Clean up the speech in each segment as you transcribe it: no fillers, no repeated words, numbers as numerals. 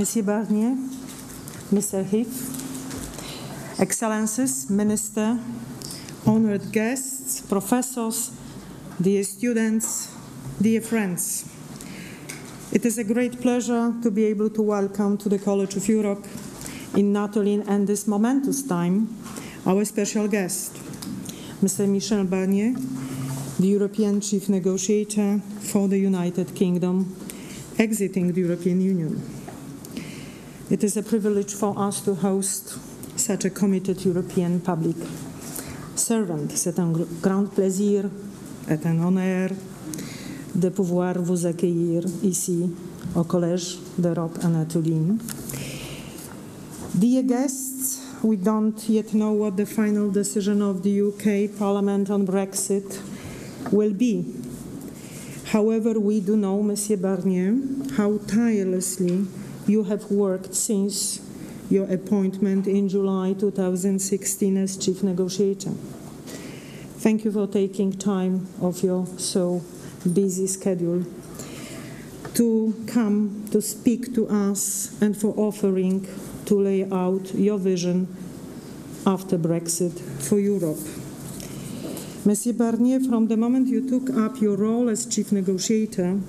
Mr Barnier, Mr Heath, Excellencies, Minister, honored guests, professors, dear students, dear friends. It is a great pleasure to be able to welcome to the College of Europe in Natolin and this momentous time our special guest, Mr Michel Barnier, the European Chief Negotiator for the United Kingdom, exiting the European Union. It is a privilege for us to host such a committed European public servant. C'est un grand plaisir et un honneur de pouvoir vous accueillir ici au Collège d'Europe à Natolin. Dear guests, we don't yet know what the final decision of the UK Parliament on Brexit will be. However, we do know, Monsieur Barnier, how tirelessly you have worked since your appointment in July 2016 as Chief Negotiator. Thank you for taking time off your so busy schedule to come to speak to us and for offering to lay out your vision after Brexit for Europe. Monsieur Barnier, from the moment you took up your role as Chief Negotiator,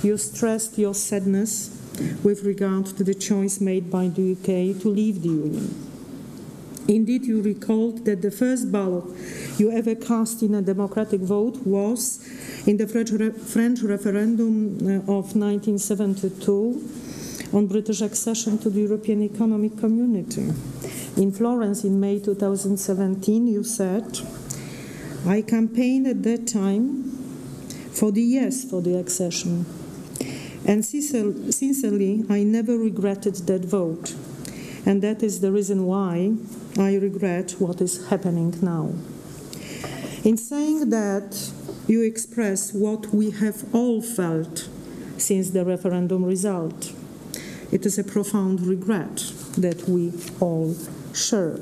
you stressed your sadness with regard to the choice made by the UK to leave the Union. Indeed, you recalled that the first ballot you ever cast in a democratic vote was in the French referendum of 1972 on British accession to the European Economic Community. In Florence in May 2017, you said, "I campaigned at that time for the yes for the accession. And sincerely, I never regretted that vote. And that is the reason why I regret what is happening now." In saying that, you express what we have all felt since the referendum result. It is a profound regret that we all share.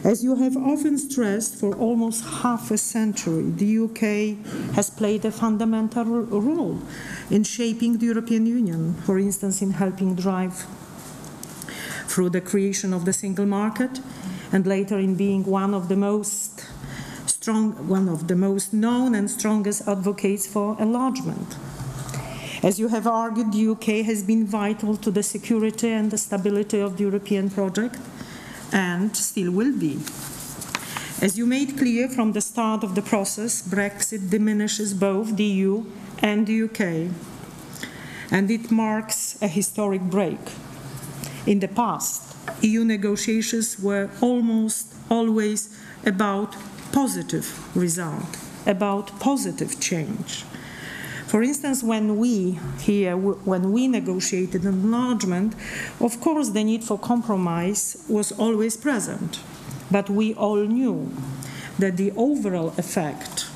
As you have often stressed, for almost half a century, the UK has played a fundamental role in shaping the European Union, for instance, in helping drive through the creation of the single market, and later in being one of the most known and strongest advocates for enlargement. As you have argued, the UK has been vital to the security and the stability of the European project, and still will be. As you made clear from the start of the process, Brexit diminishes both the EU and the UK, and it marks a historic break. In the past, EU negotiations were almost always about positive result, about positive change. For instance, when we negotiated enlargement, of course the need for compromise was always present, but we all knew that the overall effect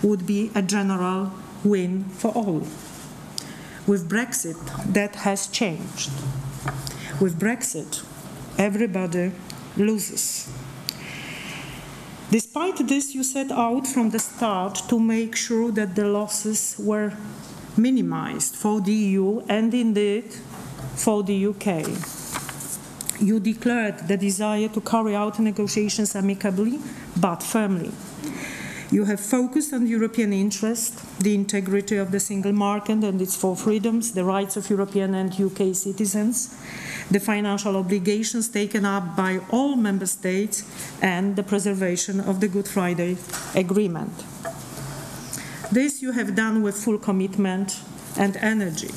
would be a general win for all. With Brexit, that has changed. With Brexit, everybody loses. Despite this, you set out from the start to make sure that the losses were minimized for the EU and indeed for the UK. You declared the desire to carry out negotiations amicably but firmly. You have focused on European interest, the integrity of the single market and its four freedoms, the rights of European and UK citizens, the financial obligations taken up by all member states, and the preservation of the Good Friday Agreement. This you have done with full commitment and energy.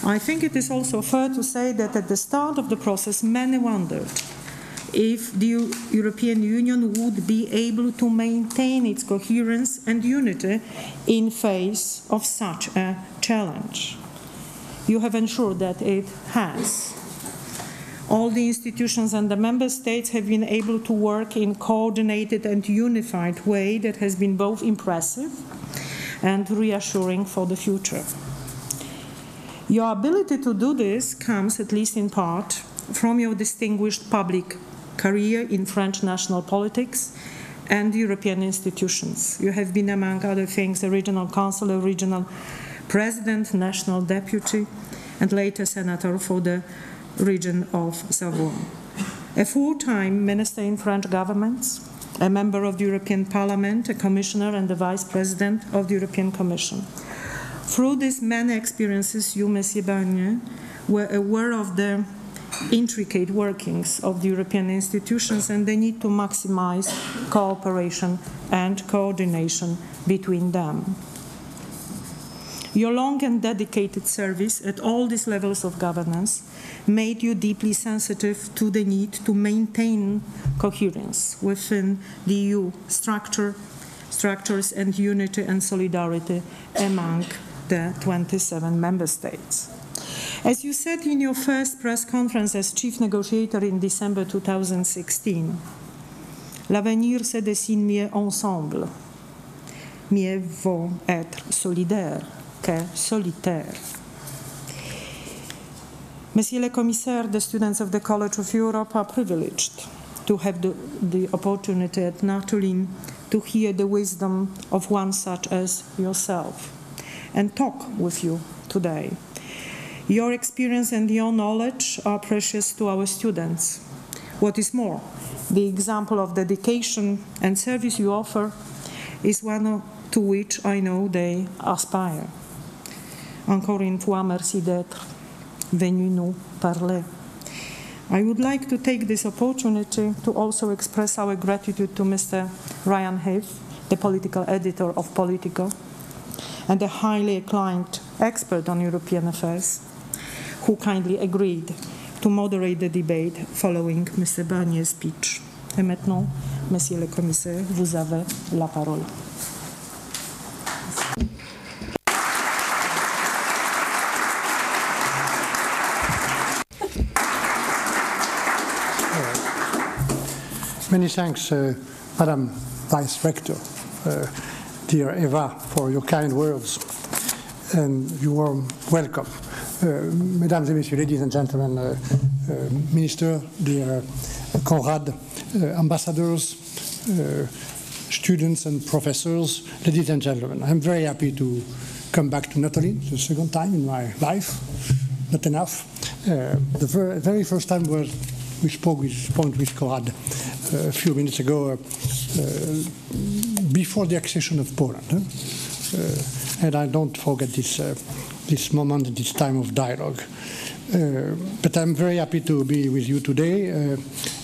I think it is also fair to say that at the start of the process, many wondered if the European Union would be able to maintain its coherence and unity in face of such a challenge. You have ensured that it has. All the institutions and the member states have been able to work in a coordinated and unified way that has been both impressive and reassuring for the future. Your ability to do this comes, at least in part, from your distinguished public career in French national politics and European institutions. You have been, among other things, a regional councillor, regional president, national deputy, and later senator for the region of Savoie. A full-time minister in French governments, a member of the European Parliament, a commissioner and the vice president of the European Commission. Through these many experiences, you, Mr Barnier, were aware of the intricate workings of the European institutions and the need to maximize cooperation and coordination between them. Your long and dedicated service at all these levels of governance made you deeply sensitive to the need to maintain coherence within the EU structures and unity and solidarity among the 27 member states. As you said in your first press conference as chief negotiator in December 2016, l'avenir se dessine mieux ensemble. Mieux vaut être solidaire que solitaire. Monsieur le Commissaire, the students of the College of Europe are privileged to have the opportunity at Natolin to hear the wisdom of one such as yourself and talk with you today. Your experience and your knowledge are precious to our students. What is more, the example of dedication and service you offer is one to which I know they aspire. Encore une fois, merci d'être venu nous parler. I would like to take this opportunity to also express our gratitude to Mr Ryan Heath, the political editor of Politico, and a highly acclaimed expert on European affairs, who kindly agreed to moderate the debate following Mr Barnier's speech. Et maintenant, Monsieur le Commissaire, vous avez la parole. Many thanks, Madam Vice Rector, dear Eva, for your kind words and your warm welcome. Mesdames et Messieurs, ladies and gentlemen, Minister, dear Conrad, ambassadors, students and professors, ladies and gentlemen, I'm very happy to come back to Natolin the second time in my life, not enough. The very first time we spoke with Conrad a few minutes ago before the accession of Poland. And I don't forget this moment, this time of dialogue. But I'm very happy to be with you today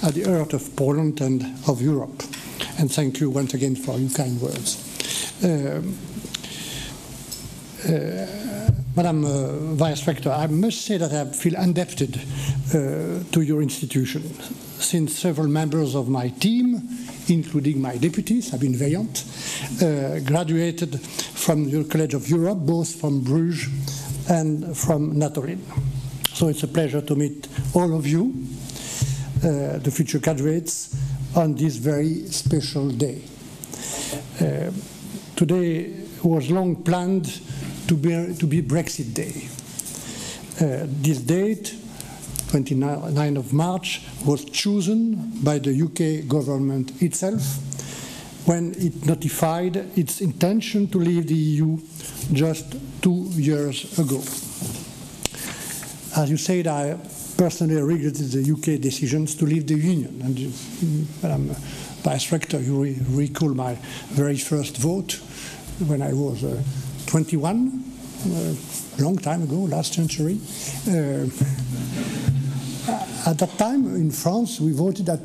at the heart of Poland and of Europe. And thank you once again for your kind words. Madam Vice Rector, I must say that I feel indebted to your institution, since several members of my team, including my deputies, have been valiant, graduated from your College of Europe, both from Bruges and from Natolin. So it's a pleasure to meet all of you, the future graduates, on this very special day. Today was long planned to be Brexit Day. This date, 29th of March, was chosen by the UK government itself when it notified its intention to leave the EU just 2 years ago. As you said, I personally regretted the UK decisions to leave the Union. And Madam Vice Rector, you recall my very first vote when I was 21, a long time ago, last century. At that time, in France, we voted at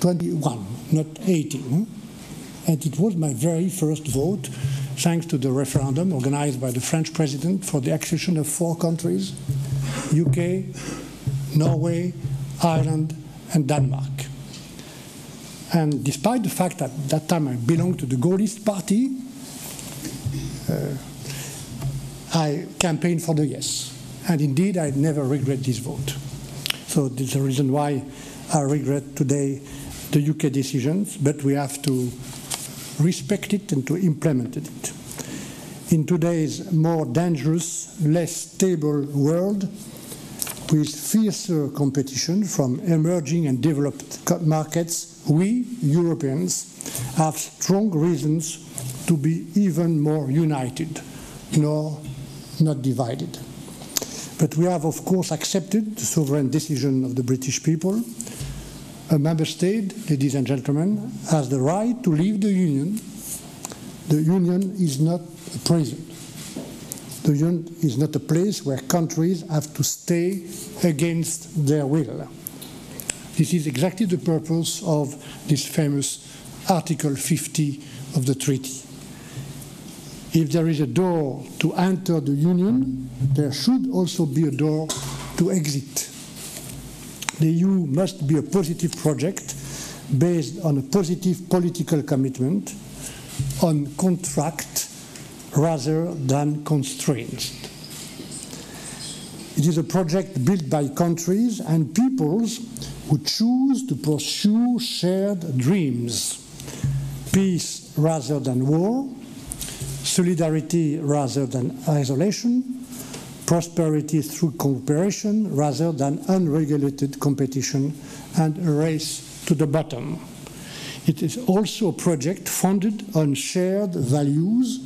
21, not 18. And it was my very first vote, thanks to the referendum organized by the French president for the accession of 4 countries, UK, Norway, Ireland, and Denmark. And despite the fact that at that time I belonged to the Gaullist party, I campaigned for the yes. And indeed, I never regret this vote. So this is the reason why I regret today the UK decisions, but we have to respect it and to implement it. In today's more dangerous, less stable world, with fiercer competition from emerging and developed markets, we, Europeans, have strong reasons to be even more united, not divided. But we have, of course, accepted the sovereign decision of the British people. A member state, ladies and gentlemen, has the right to leave the Union. The Union is not a prison. The Union is not a place where countries have to stay against their will. This is exactly the purpose of this famous Article 50 of the treaty. If there is a door to enter the Union, there should also be a door to exit. The EU must be a positive project based on a positive political commitment, on contract rather than constraints. It is a project built by countries and peoples who choose to pursue shared dreams, peace rather than war, solidarity rather than isolation, prosperity through cooperation rather than unregulated competition, and a race to the bottom. It is also a project founded on shared values,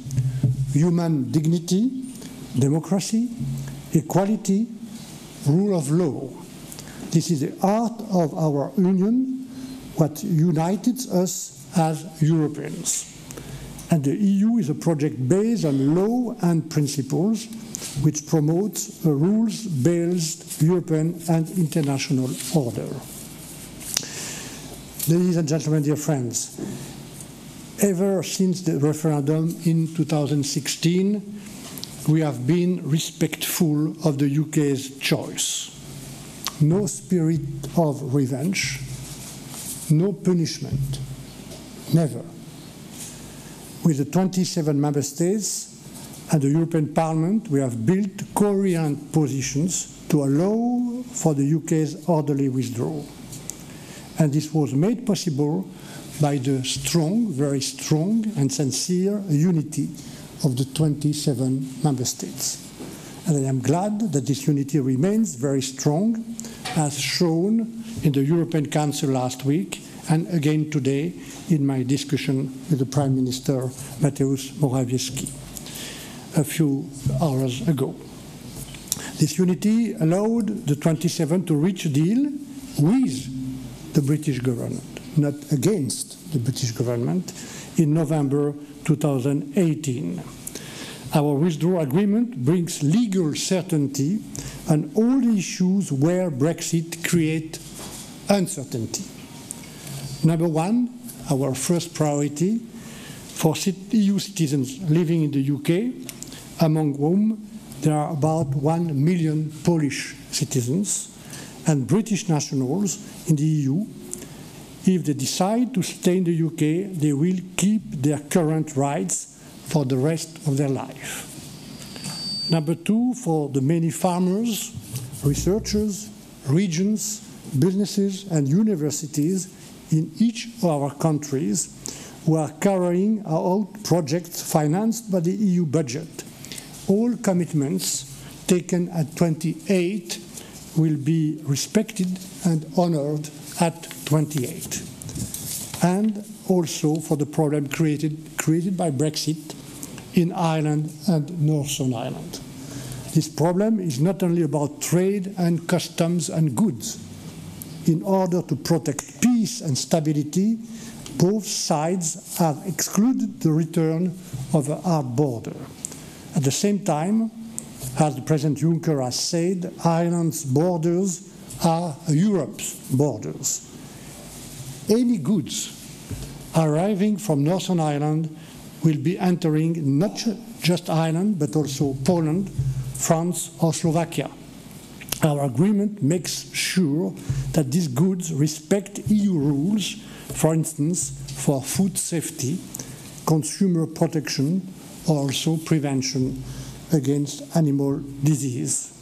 human dignity, democracy, equality, rule of law. This is the heart of our Union, what unites us as Europeans. And the EU is a project based on law and principles, which promotes a rules-based European and international order. Ladies and gentlemen, dear friends, ever since the referendum in 2016, we have been respectful of the UK's choice. No spirit of revenge, no punishment, never. With the 27 member states and the European Parliament, we have built coherent positions to allow for the UK's orderly withdrawal. And this was made possible by the strong, very strong and sincere unity of the 27 member states. And I am glad that this unity remains very strong, as shown in the European Council last week and again today in my discussion with the Prime Minister Mateusz Morawiecki a few hours ago. This unity allowed the 27 to reach a deal with the British government, not against the British government, in November 2018. Our withdrawal agreement brings legal certainty on all the issues where Brexit creates uncertainty. Number one, our first priority for EU citizens living in the UK, among whom there are about 1 million Polish citizens and British nationals in the EU. If they decide to stay in the UK, they will keep their current rights for the rest of their life. Number two, for the many farmers, researchers, regions, businesses and universities in each of our countries who are carrying out projects financed by the EU budget. All commitments taken at 28 will be respected and honored at 28. And also for the problem created by Brexit in Ireland and Northern Ireland. This problem is not only about trade and customs and goods. In order to protect peace and stability, both sides have excluded the return of a hard border. At the same time, as the President Juncker has said, Ireland's borders are Europe's borders. Any goods arriving from Northern Ireland will be entering not just Ireland, but also Poland, France, or Slovakia. Our agreement makes sure that these goods respect EU rules, for instance, for food safety, consumer protection, or also prevention against animal disease.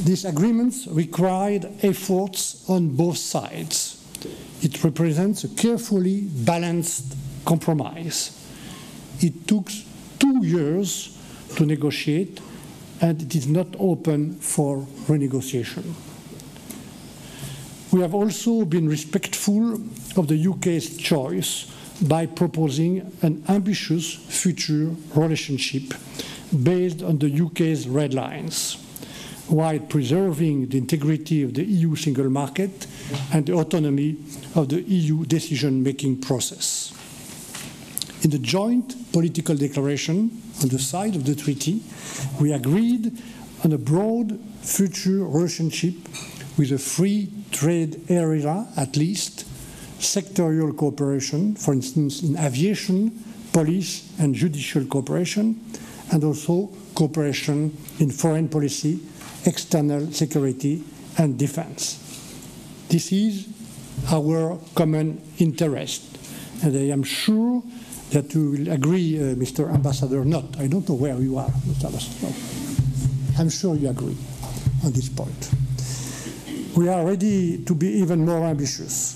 These agreements required efforts on both sides. It represents a carefully balanced compromise. It took 2 years to negotiate, and it is not open for renegotiation. We have also been respectful of the UK's choice by proposing an ambitious future relationship based on the UK's red lines, while preserving the integrity of the EU single market and the autonomy of the EU decision-making process. In the joint political declaration on the side of the treaty, we agreed on a broad future relationship with a free trade area, at least, sectorial cooperation, for instance, in aviation, police and judicial cooperation, and also cooperation in foreign policy, external security and defense. This is our common interest, and I am sure that you will agree, Mr. Ambassador, I don't know where you are, Mr. Ambassador. No. I'm sure you agree on this point. We are ready to be even more ambitious.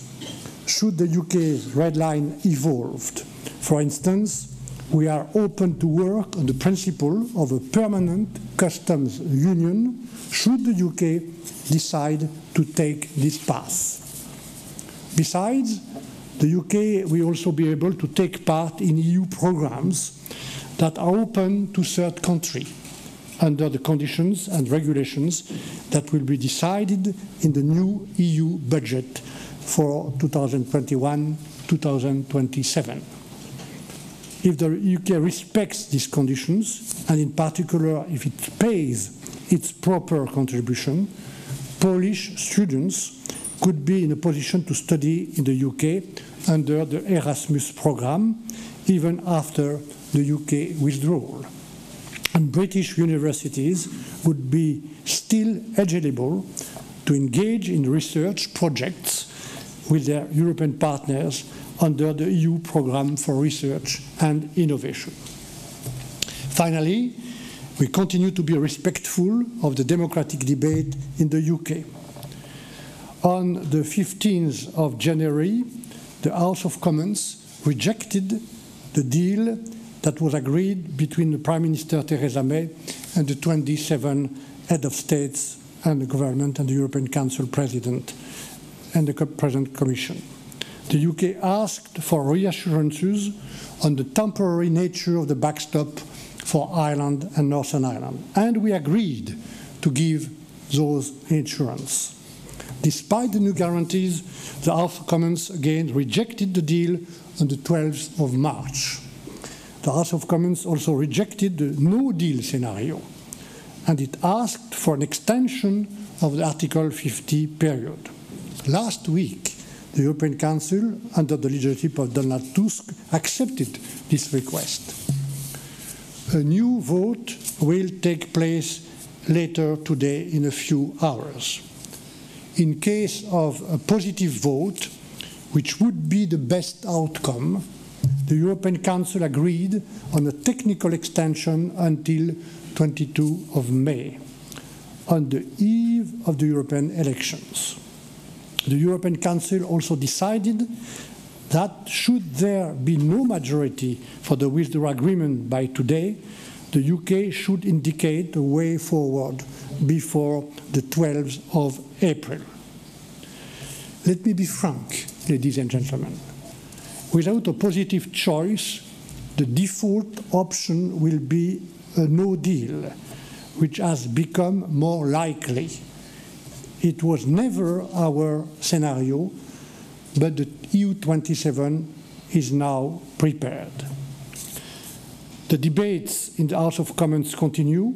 Should the UK's red line evolve, for instance, we are open to work on the principle of a permanent customs union should the UK decide to take this path. Besides, the UK will also be able to take part in EU programs that are open to third countries under the conditions and regulations that will be decided in the new EU budget for 2021-2027. If the UK respects these conditions, and in particular if it pays its proper contribution, Polish students could be in a position to study in the UK under the Erasmus programme, even after the UK withdrawal. And British universities would be still eligible to engage in research projects with their European partners under the EU Programme for Research and Innovation. Finally, we continue to be respectful of the democratic debate in the UK. On the 15th of January, the House of Commons rejected the deal that was agreed between the Prime Minister Theresa May and the 27 head of states and the government and the European Council President and the President Commission. The UK asked for reassurances on the temporary nature of the backstop for Ireland and Northern Ireland, and we agreed to give those assurances. Despite the new guarantees, the House of Commons again rejected the deal on the 12th of March. The House of Commons also rejected the no-deal scenario, and it asked for an extension of the Article 50 period. Last week, the European Council, under the leadership of Donald Tusk, accepted this request. A new vote will take place later today in a few hours. In case of a positive vote, which would be the best outcome, the European Council agreed on a technical extension until 22 of May, on the eve of the European elections. The European Council also decided that should there be no majority for the withdrawal agreement by today, the UK should indicate a way forward before the 12th of April. Let me be frank, ladies and gentlemen. Without a positive choice, the default option will be a no deal, which has become more likely. It was never our scenario, but the EU27 is now prepared. The debates in the House of Commons continue.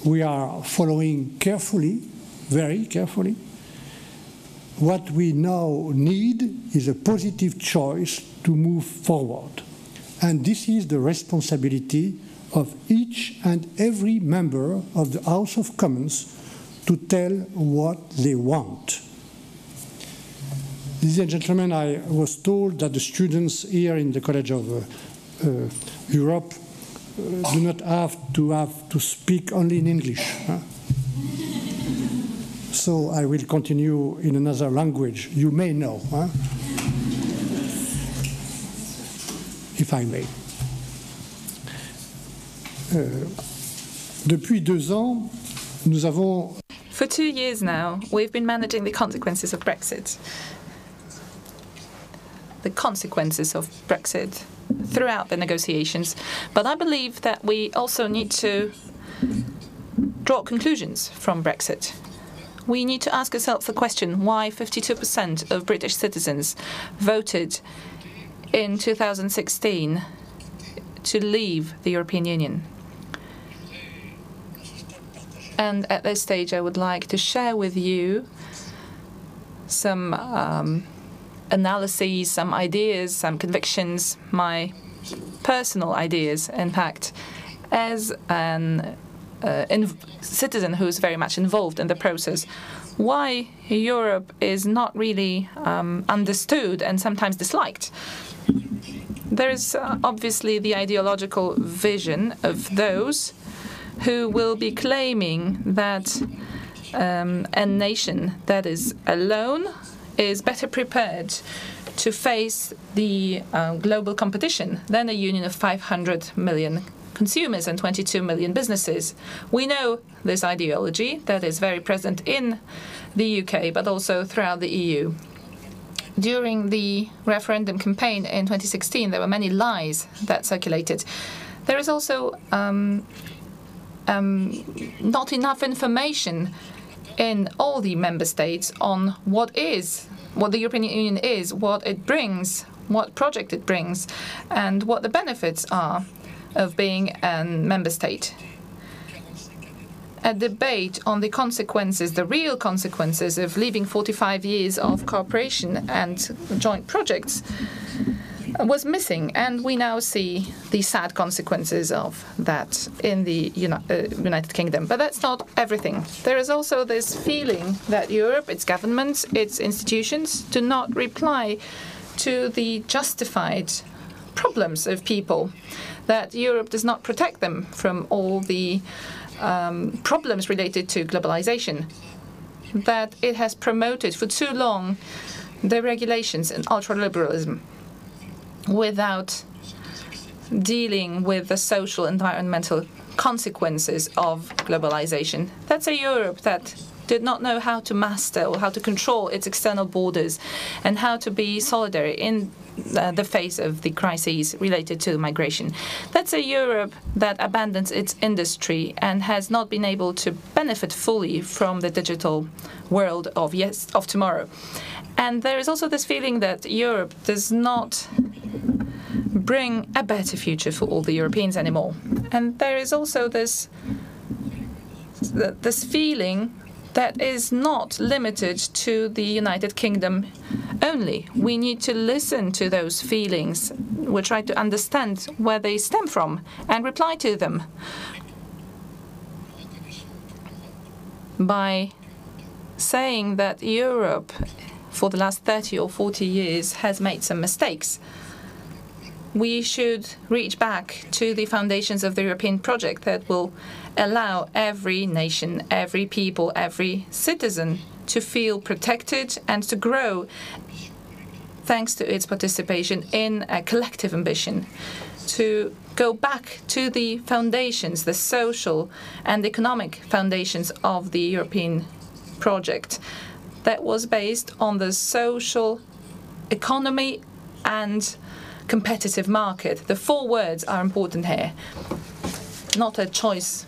We are following carefully, very carefully. What we now need is a positive choice to move forward. And this is the responsibility of each and every member of the House of Commons to tell what they want. Ladies and gentlemen, I was told that the students here in the College of Europe do not have to speak only in English. So I will continue in another language. You may know, if I may. Depuis 2 ans, nous avons... For 2 years now, we've been managing the consequences of Brexit. The consequences of Brexit throughout the negotiations. But I believe that we also need to draw conclusions from Brexit. We need to ask ourselves the question why 52% of British citizens voted in 2016 to leave the European Union. And at this stage, I would like to share with you some analyses, some ideas, some convictions, my personal ideas, in fact, as an citizen who is very much involved in the process. Why Europe is not really understood and sometimes disliked. There is obviously the ideological vision of those who will be claiming that a nation that is alone is better prepared to face the global competition than a union of 500 million consumers and 22 million businesses. We know this ideology that is very present in the UK, but also throughout the EU. During the referendum campaign in 2016, there were many lies that circulated. There is also not enough information in all the member states on what the European Union is, what it brings, what project it brings, and what the benefits are of being a member state. A debate on the consequences, the real consequences of leaving 45 years of cooperation and joint projects was missing, and we now see the sad consequences of that in the United Kingdom. But that's not everything. There is also this feeling that Europe, its governments, its institutions do not reply to the justified problems of people, that Europe does not protect them from all the problems related to globalization, that it has promoted for too long the regulations and ultraliberalism without dealing with the social, environmental consequences of globalization. That's a Europe that did not know how to master or how to control its external borders and how to be solidary in the face of the crises related to migration. That's a Europe that abandons its industry and has not been able to benefit fully from the digital world of tomorrow. And there is also this feeling that Europe does not bring a better future for all the Europeans anymore. And there is also this feeling that is not limited to the United Kingdom only. We need to listen to those feelings. We try to understand where they stem from and reply to them by saying that Europe, for the last 30 or 40 years, has made some mistakes. We should reach back to the foundations of the European project that will allow every nation, every people, every citizen to feel protected and to grow thanks to its participation in a collective ambition to go back to the foundations, the social and economic foundations of the European project that was based on the social economy and competitive market. The four words are important here, not a choice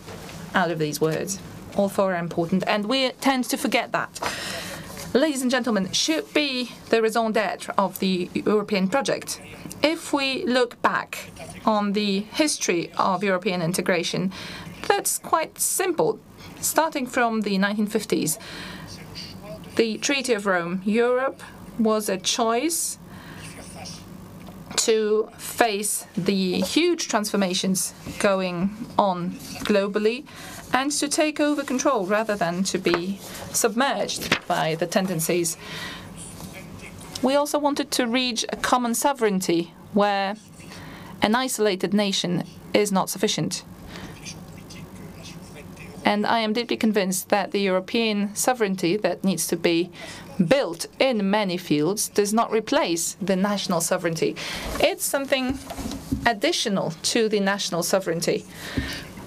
out of these words. All four are important, and we tend to forget that. Ladies and gentlemen, should be the raison d'etre of the European project. If we look back on the history of European integration, that's quite simple. Starting from the 1950s, the Treaty of Rome, Europe was a choice to face the huge transformations going on globally and to take over control rather than to be submerged by the tendencies. We also wanted to reach a common sovereignty where an isolated nation is not sufficient. And I am deeply convinced that the European sovereignty that needs to be built in many fields does not replace the national sovereignty. It's something additional to the national sovereignty.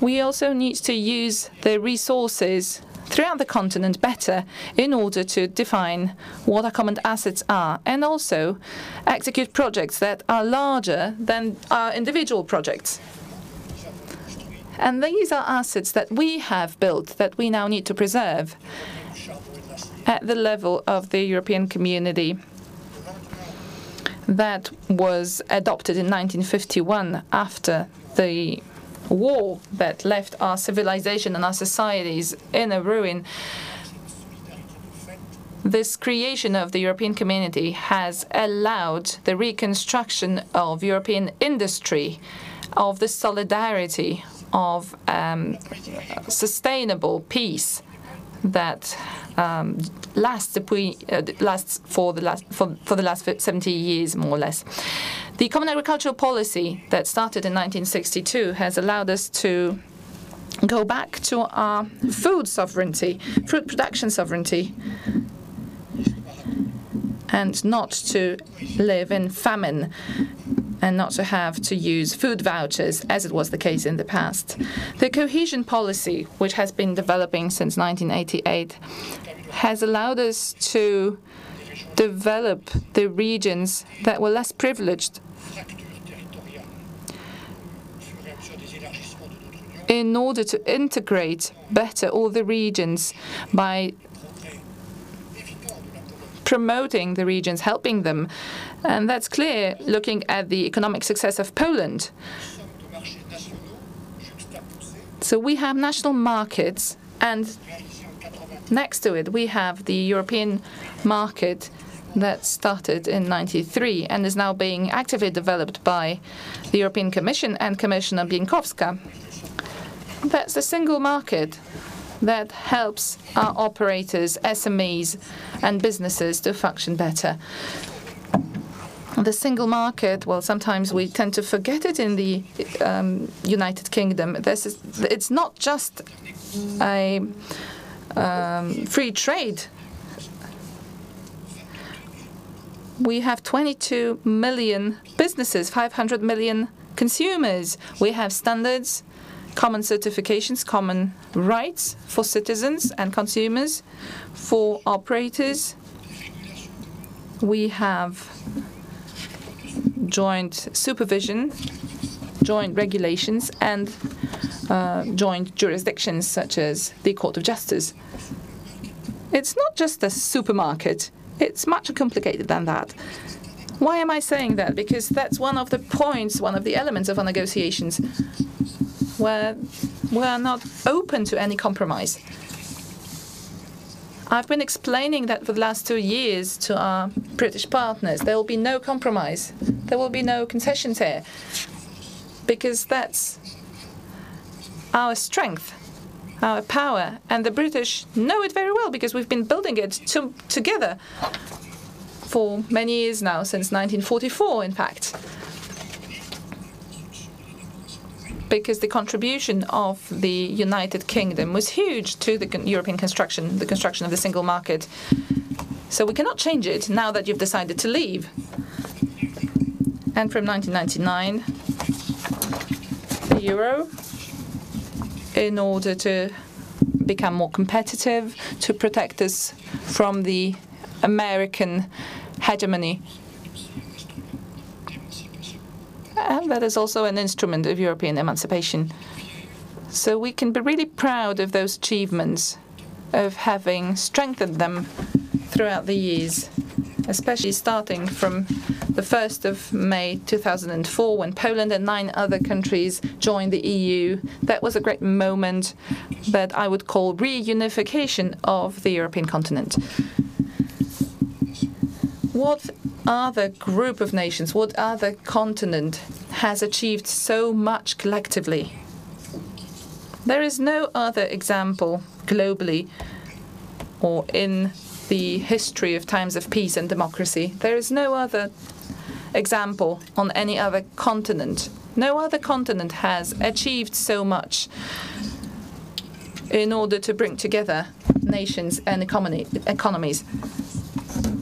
We also need to use the resources throughout the continent better in order to define what our common assets are and also execute projects that are larger than our individual projects. And these are assets that we have built that we now need to preserve at the level of the European community that was adopted in 1951 after the war that left our civilization and our societies in a ruin. This creation of the European community has allowed the reconstruction of European industry, of the solidarity, of sustainable peace that lasts for the last 70 years, more or less. The Common Agricultural Policy that started in 1962 has allowed us to go back to our food sovereignty, fruit production sovereignty, and not to live in famine and not to have to use food vouchers, as it was the case in the past. The cohesion policy, which has been developing since 1988, has allowed us to develop the regions that were less privileged in order to integrate better all the regions by promoting the regions, helping them. And that's clear looking at the economic success of Poland. So we have national markets, and next to it we have the European market that started in 1993 and is now being actively developed by the European Commission and Commissioner Bieńkowska. That's the single market that helps our operators, SMEs, and businesses to function better. The single market, well, sometimes we tend to forget it in the United Kingdom. It's not just a free trade. We have 22 million businesses, 500 million consumers. We have standards, common certifications, common rights for citizens and consumers, for operators. We have joint supervision, joint regulations, and joint jurisdictions such as the Court of Justice. It's not just a supermarket. It's much more complicated than that. Why am I saying that? Because that's one of the points, one of the elements of our negotiations where we're not open to any compromise. I've been explaining that for the last 2 years to our British partners. There will be no compromise. There will be no concessions here, because that's our strength, our power, and the British know it very well because we've been building it together for many years now, since 1944, in fact. Because the contribution of the United Kingdom was huge to the European construction, the construction of the single market. So we cannot change it now that you've decided to leave. And from 1999, the euro, in order to become more competitive, to protect us from the American hegemony. And that is also an instrument of European emancipation. So we can be really proud of those achievements, of having strengthened them throughout the years, especially starting from the 1st of May 2004, when Poland and 9 other countries joined the EU. That was a great moment that I would call reunification of the European continent. What other group of nations, what other continent has achieved so much collectively? There is no other example globally or in the history of times of peace and democracy. There is no other example on any other continent. No other continent has achieved so much in order to bring together nations and economies.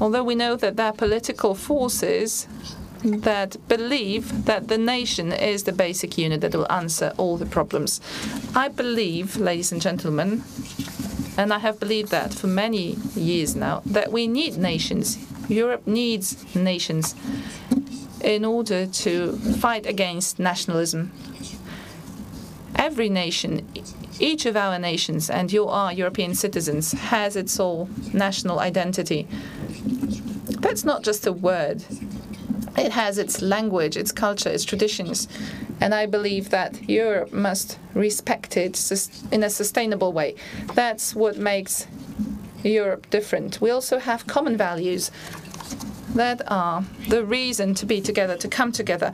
Although we know that there are political forces that believe that the nation is the basic unit that will answer all the problems. I believe, ladies and gentlemen, and I have believed that for many years now, that we need nations. Europe needs nations in order to fight against nationalism. Every nation, each of our nations, and you are European citizens, has its own national identity. That's not just a word. It has its language, its culture, its traditions. And I believe that Europe must respect it in a sustainable way. That's what makes Europe different. We also have common values that are the reason to be together, to come together.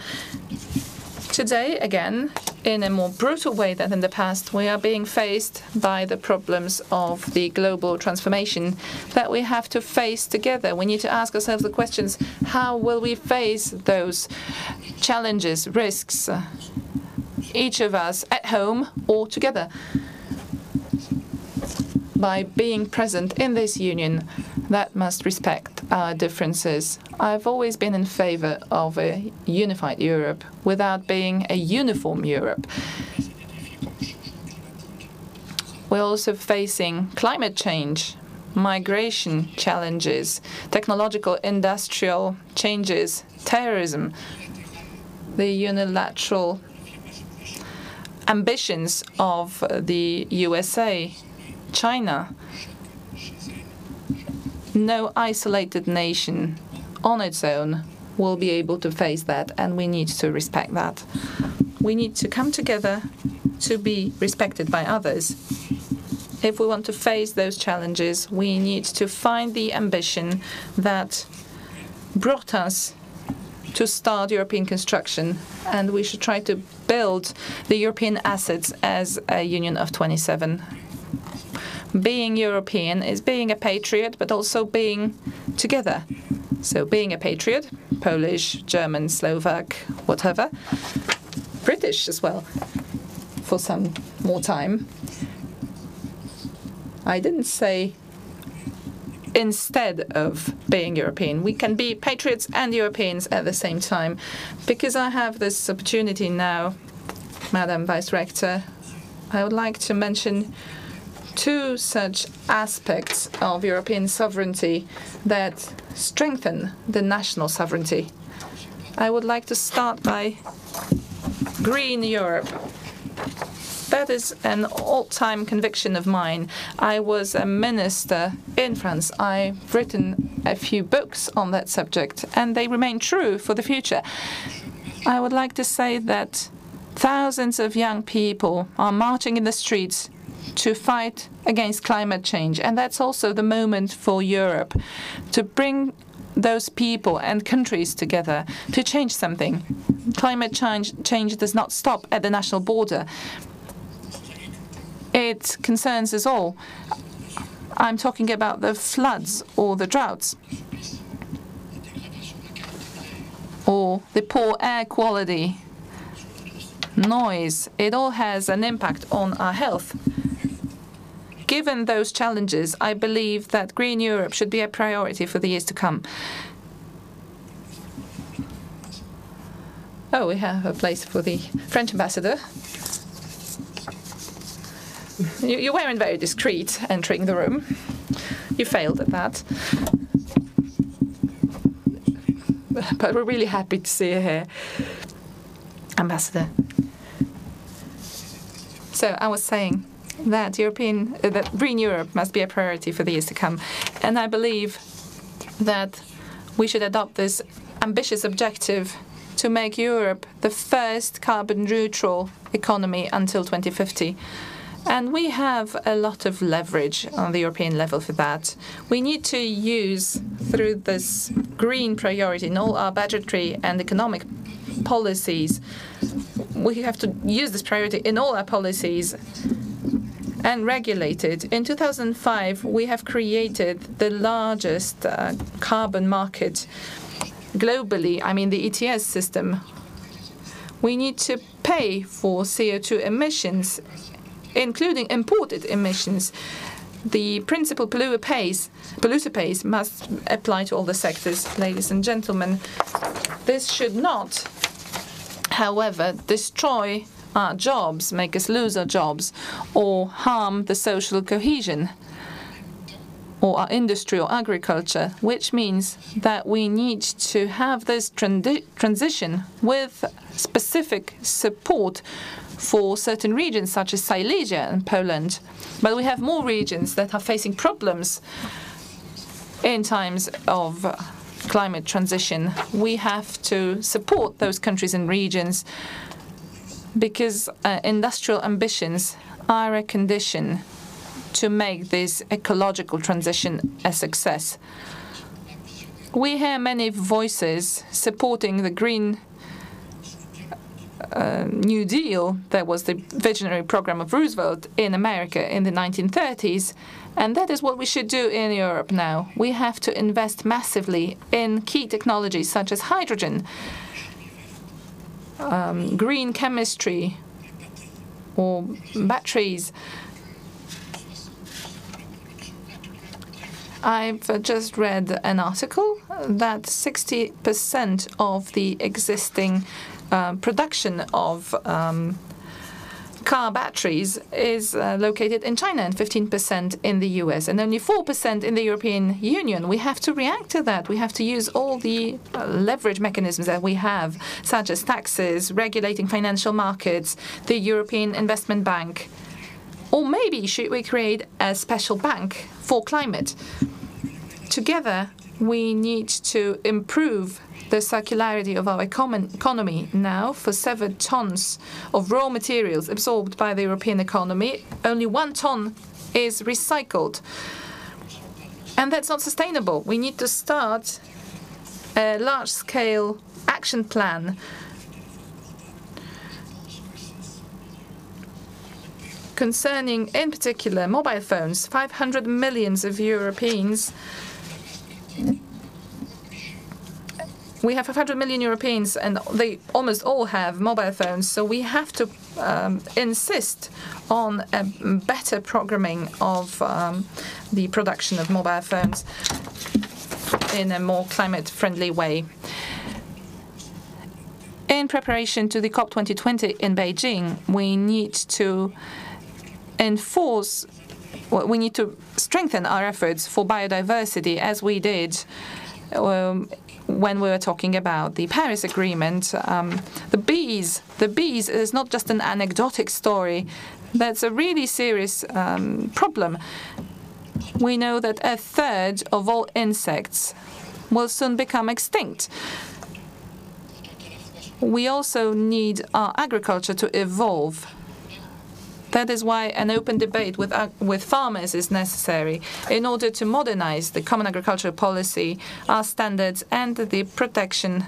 Today, again, in a more brutal way than in the past, we are being faced by the problems of the global transformation that we have to face together. We need to ask ourselves the questions, how will we face those challenges, risks, each of us at home or together? By being present in this union that must respect our differences. I've always been in favor of a unified Europe without being a uniform Europe. We're also facing climate change, migration challenges, technological industrial changes, terrorism, the unilateral ambitions of the USA, China. No isolated nation on its own will be able to face that, and we need to respect that. We need to come together to be respected by others. If we want to face those challenges, we need to find the ambition that brought us to start European construction, and we should try to build the European assets as a union of 27. Being European is being a patriot, but also being together. So being a patriot, Polish, German, Slovak, whatever, British as well, for some more time. I didn't say instead of being European. We can be patriots and Europeans at the same time. Because I have this opportunity now, Madam Vice Rector, I would like to mention two such aspects of European sovereignty that strengthen the national sovereignty. I would like to start by Green Europe. That is an all-time conviction of mine. I was a minister in France. I've written a few books on that subject, and they remain true for the future. I would like to say that thousands of young people are marching in the streets to fight against climate change. And that's also the moment for Europe to bring those people and countries together to change something. Climate change does not stop at the national border. It concerns us all. I'm talking about the floods or the droughts or the poor air quality, noise. It all has an impact on our health. Given those challenges, I believe that Green Europe should be a priority for the years to come. Oh, we have a place for the French ambassador. You weren't very discreet entering the room. You failed at that. But we're really happy to see you here, Ambassador. So I was saying that that Green Europe must be a priority for the years to come. And I believe that we should adopt this ambitious objective to make Europe the first carbon-neutral economy until 2050. And we have a lot of leverage on the European level for that. We need to use, through this green priority in all our budgetary and economic policies, we have to use this priority in all our policies and regulate it. In 2005, we have created the largest carbon market globally, I mean the ETS system. We need to pay for CO2 emissions, including imported emissions. The principle polluter pays must apply to all the sectors. Ladies and gentlemen, this should not, however, destroy our jobs, make us lose our jobs, or harm the social cohesion. or our industry or agriculture, which means that we need to have this transition with specific support for certain regions such as Silesia and Poland. But we have more regions that are facing problems in times of climate transition. We have to support those countries and regions because industrial ambitions are a condition to make this ecological transition a success. We hear many voices supporting the Green New Deal. That was the visionary program of Roosevelt in America in the 1930s. And that is what we should do in Europe now. We have to invest massively in key technologies such as hydrogen, green chemistry, or batteries. I've just read an article that 60% of the existing production of car batteries is located in China and 15% in the US and only 4% in the European Union. We have to react to that. We have to use all the leverage mechanisms that we have, such as taxes, regulating financial markets, the European Investment Bank. Or maybe should we create a special bank for climate? Together, we need to improve the circularity of our economy. Now, for 7 tons of raw materials absorbed by the European economy, only 1 ton is recycled. And that's not sustainable. We need to start a large-scale action plan concerning, in particular, mobile phones. 500 million of Europeans. We have 500 million Europeans, and they almost all have mobile phones. So we have to insist on a better programming of the production of mobile phones in a more climate-friendly way. In preparation to the COP 2020 in Beijing, we need to we need to strengthen our efforts for biodiversity, as we did when we were talking about the Paris Agreement. The bees is not just an anecdotic story. That's a really serious problem. We know that 1/3 of all insects will soon become extinct. We also need our agriculture to evolve. That is why an open debate with farmers is necessary in order to modernize the common agricultural policy, our standards, and the protection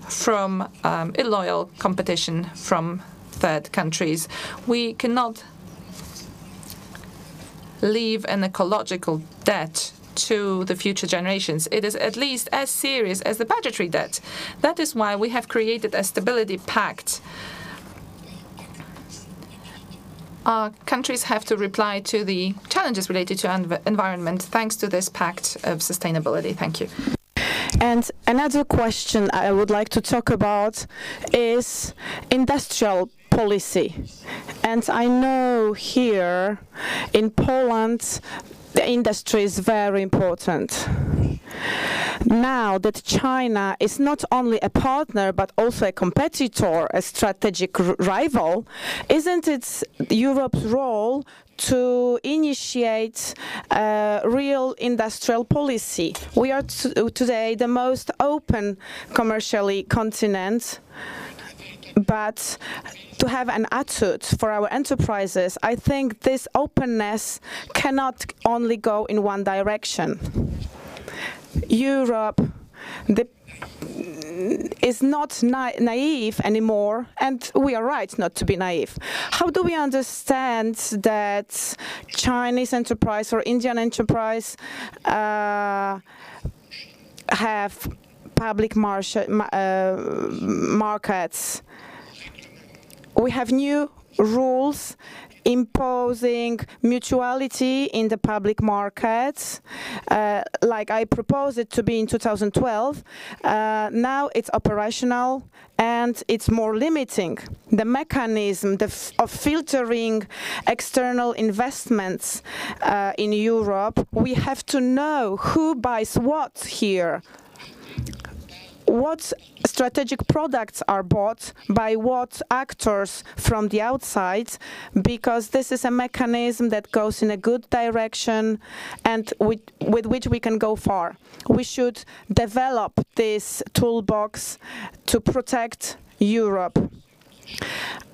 from illoyal competition from third countries. We cannot leave an ecological debt to the future generations. It is at least as serious as the budgetary debt. That is why we have created a stability pact. Our countries have to reply to the challenges related to environment thanks to this pact of sustainability. Thank you. And another question I would like to talk about is industrial policy. And I know here in Poland, the industry is very important. Now that China is not only a partner, but also a competitor, a strategic rival, isn't it Europe's role to initiate real industrial policy? We are today the most open commercially continent, but to have an attitude for our enterprises, I think this openness cannot only go in one direction. Europe is not naive anymore, and we are right not to be naive. How do we understand that Chinese enterprise or Indian enterprise have public markets? We have new rules imposing mutuality in the public markets, like I proposed it to be in 2012. Now it's operational and it's more limiting. The mechanism of filtering external investments in Europe, we have to know who buys what here. What strategic products are bought by what actors from the outside, because this is a mechanism that goes in a good direction and with which we can go far. We should develop this toolbox to protect Europe.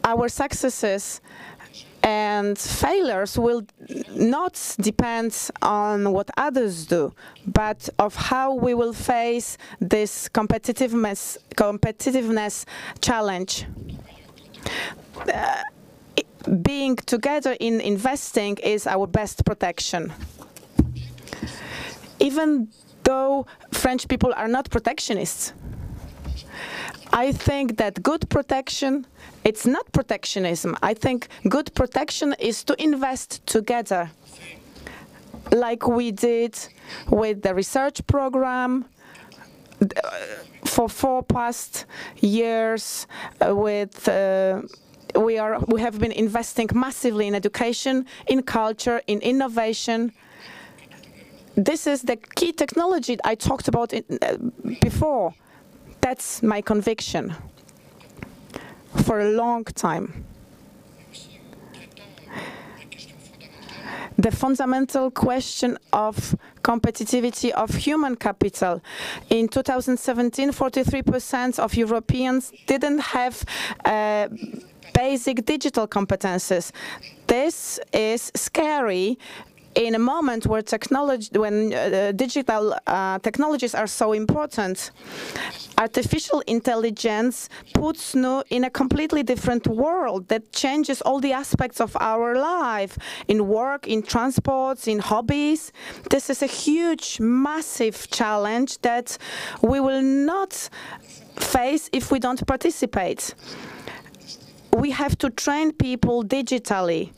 Our successes and failures will not depend on what others do, but of how we will face this competitiveness challenge. Being together in investing is our best protection. Even though French people are not protectionists, I think that good protection, it's not protectionism. I think good protection is to invest together, like we did with the research program for 4 past years. We have been investing massively in education, in culture, in innovation. This is the key technology I talked about before. That's my conviction for a long time. The fundamental question of competitivity of human capital. In 2017, 43% of Europeans didn't have basic digital competences. This is scary in a moment where digital technologies are so important. Artificial intelligence puts you in a completely different world that changes all the aspects of our life, in work, in transports, in hobbies. This is a huge, massive challenge that we will not face if we don't participate. We have to train people digitally.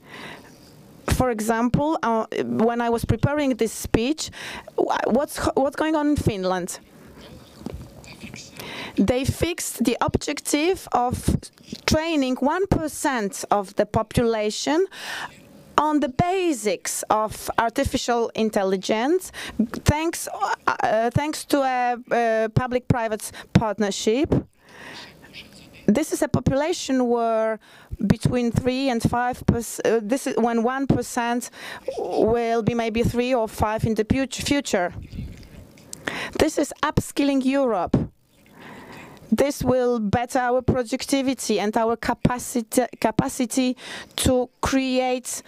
For example, when I was preparing this speech, what's going on in Finland? They fixed the objective of training 1% of the population on the basics of artificial intelligence, thanks to a public-private partnership. This is a population where between 3 and 5%, this is when 1% will be maybe 3 or 5 in the future. This is upskilling Europe. This will better our productivity and our capacity to create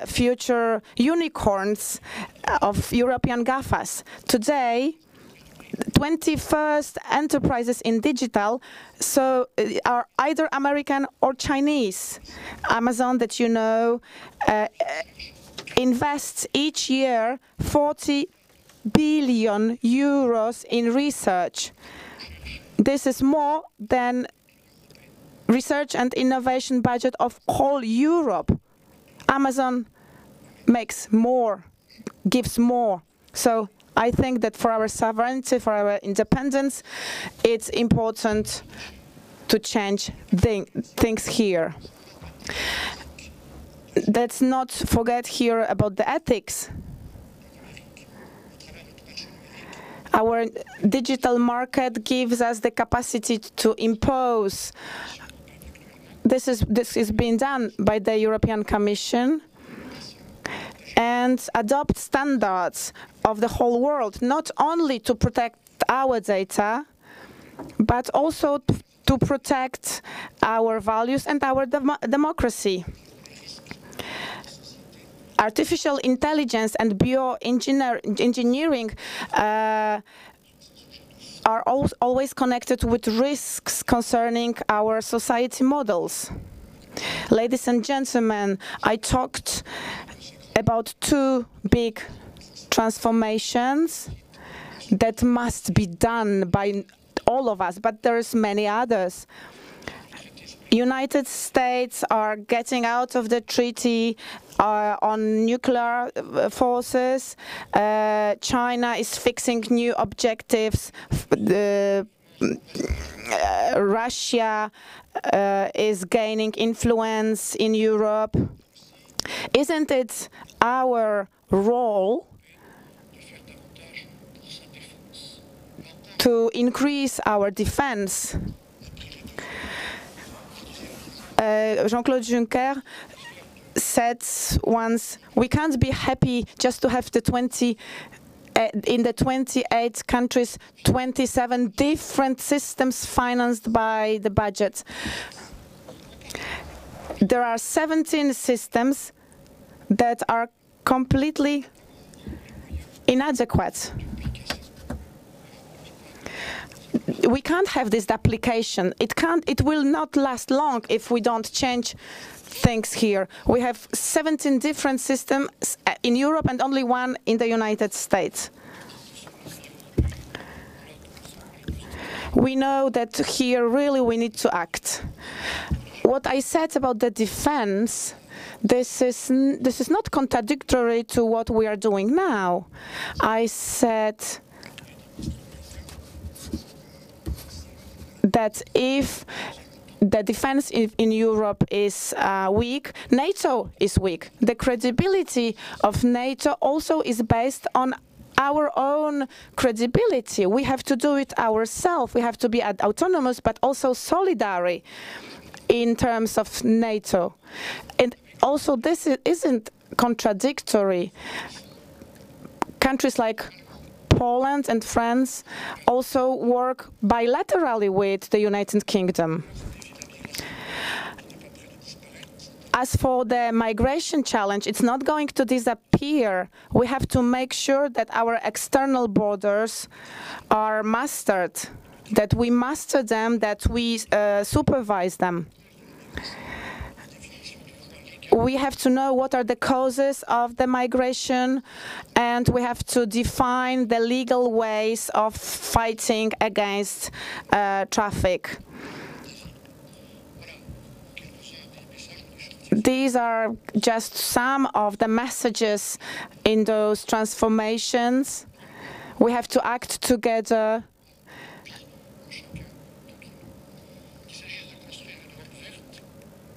future unicorns of European GAFAs. Today, 21st enterprises in digital are either American or Chinese. Amazon, that you know, invests each year 40 billion euros in research. This is more than research and innovation budget of whole Europe. Amazon makes more, gives more. So I think that for our sovereignty, for our independence, it's important to change things here. Let's not forget here about the ethics. Our digital market gives us the capacity to impose. This is being done by the European Commission, and adopt standards of the whole world, not only to protect our data, but also to protect our values and our democracy. Artificial intelligence and bioengineering are always connected with risks concerning our society models. Ladies and gentlemen, I talked about 2 big transformations that must be done by all of us, but there's many others. United States are getting out of the treaty on nuclear forces. China is fixing new objectives. Russia is gaining influence in Europe. Isn't it our role to increase our defense? Jean-Claude Juncker said once, we can't be happy just to have in the 28 countries, 27 different systems financed by the budget. There are 17 systems that are completely inadequate. We can't have this duplication. It will not last long if we don't change things here. We have 17 different systems in Europe and only one in the United States. We know that here really we need to act. What I said about the defense, this is not contradictory to what we are doing now. I said that if the defense in Europe is weak, NATO is weak. The credibility of NATO also is based on our own credibility. We have to do it ourselves. We have to be autonomous, but also solidary in terms of NATO. And also this isn't contradictory. Countries like Poland and France also work bilaterally with the United Kingdom. As for the migration challenge, it's not going to disappear. We have to make sure that our external borders are mastered, that we master them, that we supervise them. We have to know what are the causes of the migration, and we have to define the legal ways of fighting against traffic. These are just some of the messages in those transformations. We have to act together.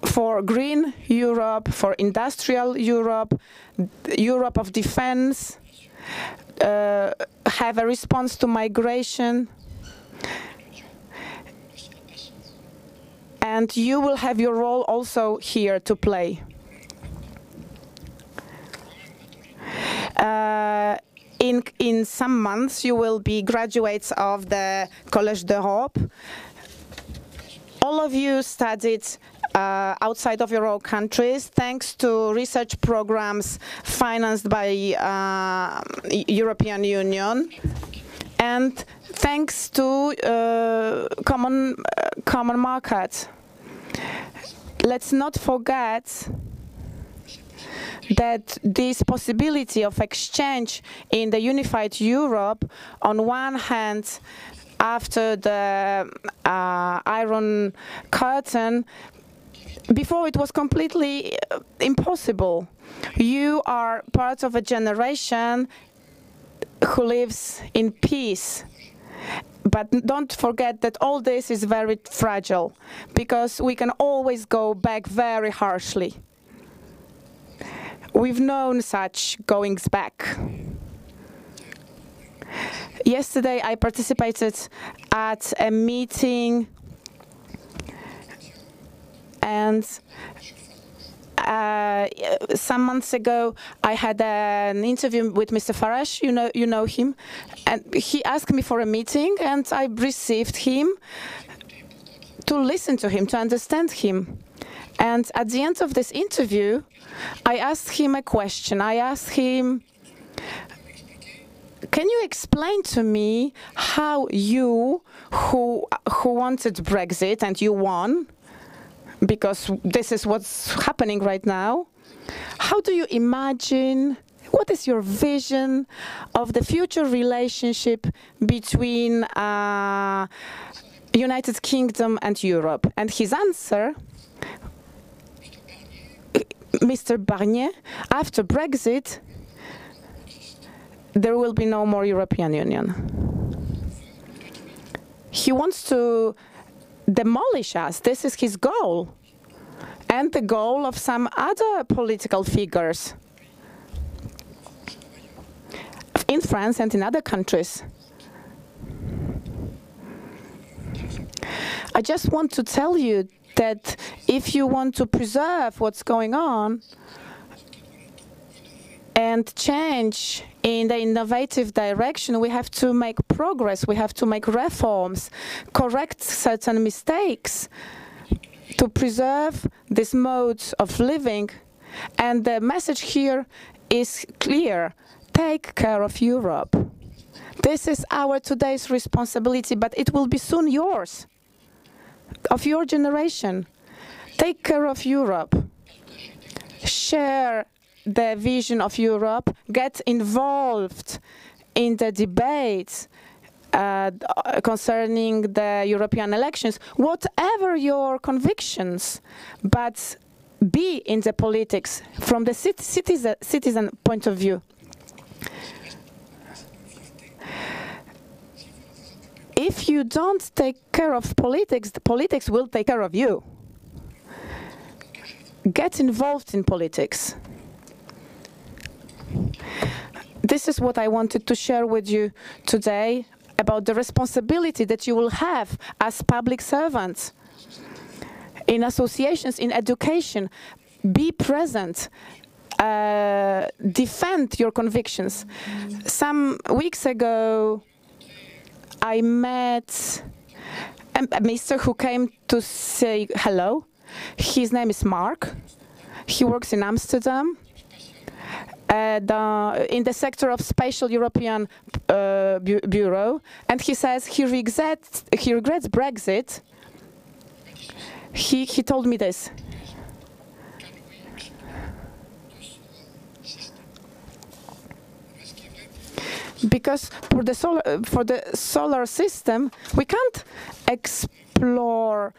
For green Europe, for industrial Europe, Europe of defense, have a response to migration. And you will have your role also here to play. In some months, you will be graduates of the Collège d'Europe. All of you studied outside of your own countries, thanks to research programs financed by European Union, and thanks to common market. Let's not forget that this possibility of exchange in the unified Europe, on one hand, after the Iron Curtain, before it was completely impossible. You are part of a generation who lives in peace. But don't forget that all this is very fragile, because we can always go back very harshly. We've known such goings back. Yesterday I participated at a meeting, and some months ago I had an interview with Mr Farage, you know him, and he asked me for a meeting, and I received him to listen to him, to understand him. And at the end of this interview, I asked him a question. I asked him, can you explain to me how you, who wanted Brexit and you won, because this is what's happening right now, how do you imagine, what is your vision of the future relationship between United Kingdom and Europe. And his answer, Mr. Barnier, after Brexit, there will be no more European Union. He wants to demolish us. This is his goal, and the goal of some other political figures in France and in other countries. I just want to tell you that if you want to preserve what's going on and change in the innovative direction, we have to make progress, we have to make reforms, correct certain mistakes to preserve this mode of living. And the message here is clear: take care of Europe. This is our today's responsibility, but it will be soon yours, of your generation. Take care of Europe. Share the vision of Europe. Get involved in the debates concerning the European elections, whatever your convictions, but be in the politics from the citizen point of view. If you don't take care of politics, the politics will take care of you. Get involved in politics. This is what I wanted to share with you today about the responsibility that you will have as public servants in associations, in education. Be present. Defend your convictions. Some weeks ago, I met a minister who came to say hello. His name is Mark. He works in Amsterdam in the sector of Spatial European Bureau, and he says he regrets Brexit. He told me this. Because for the solar system, we can't explore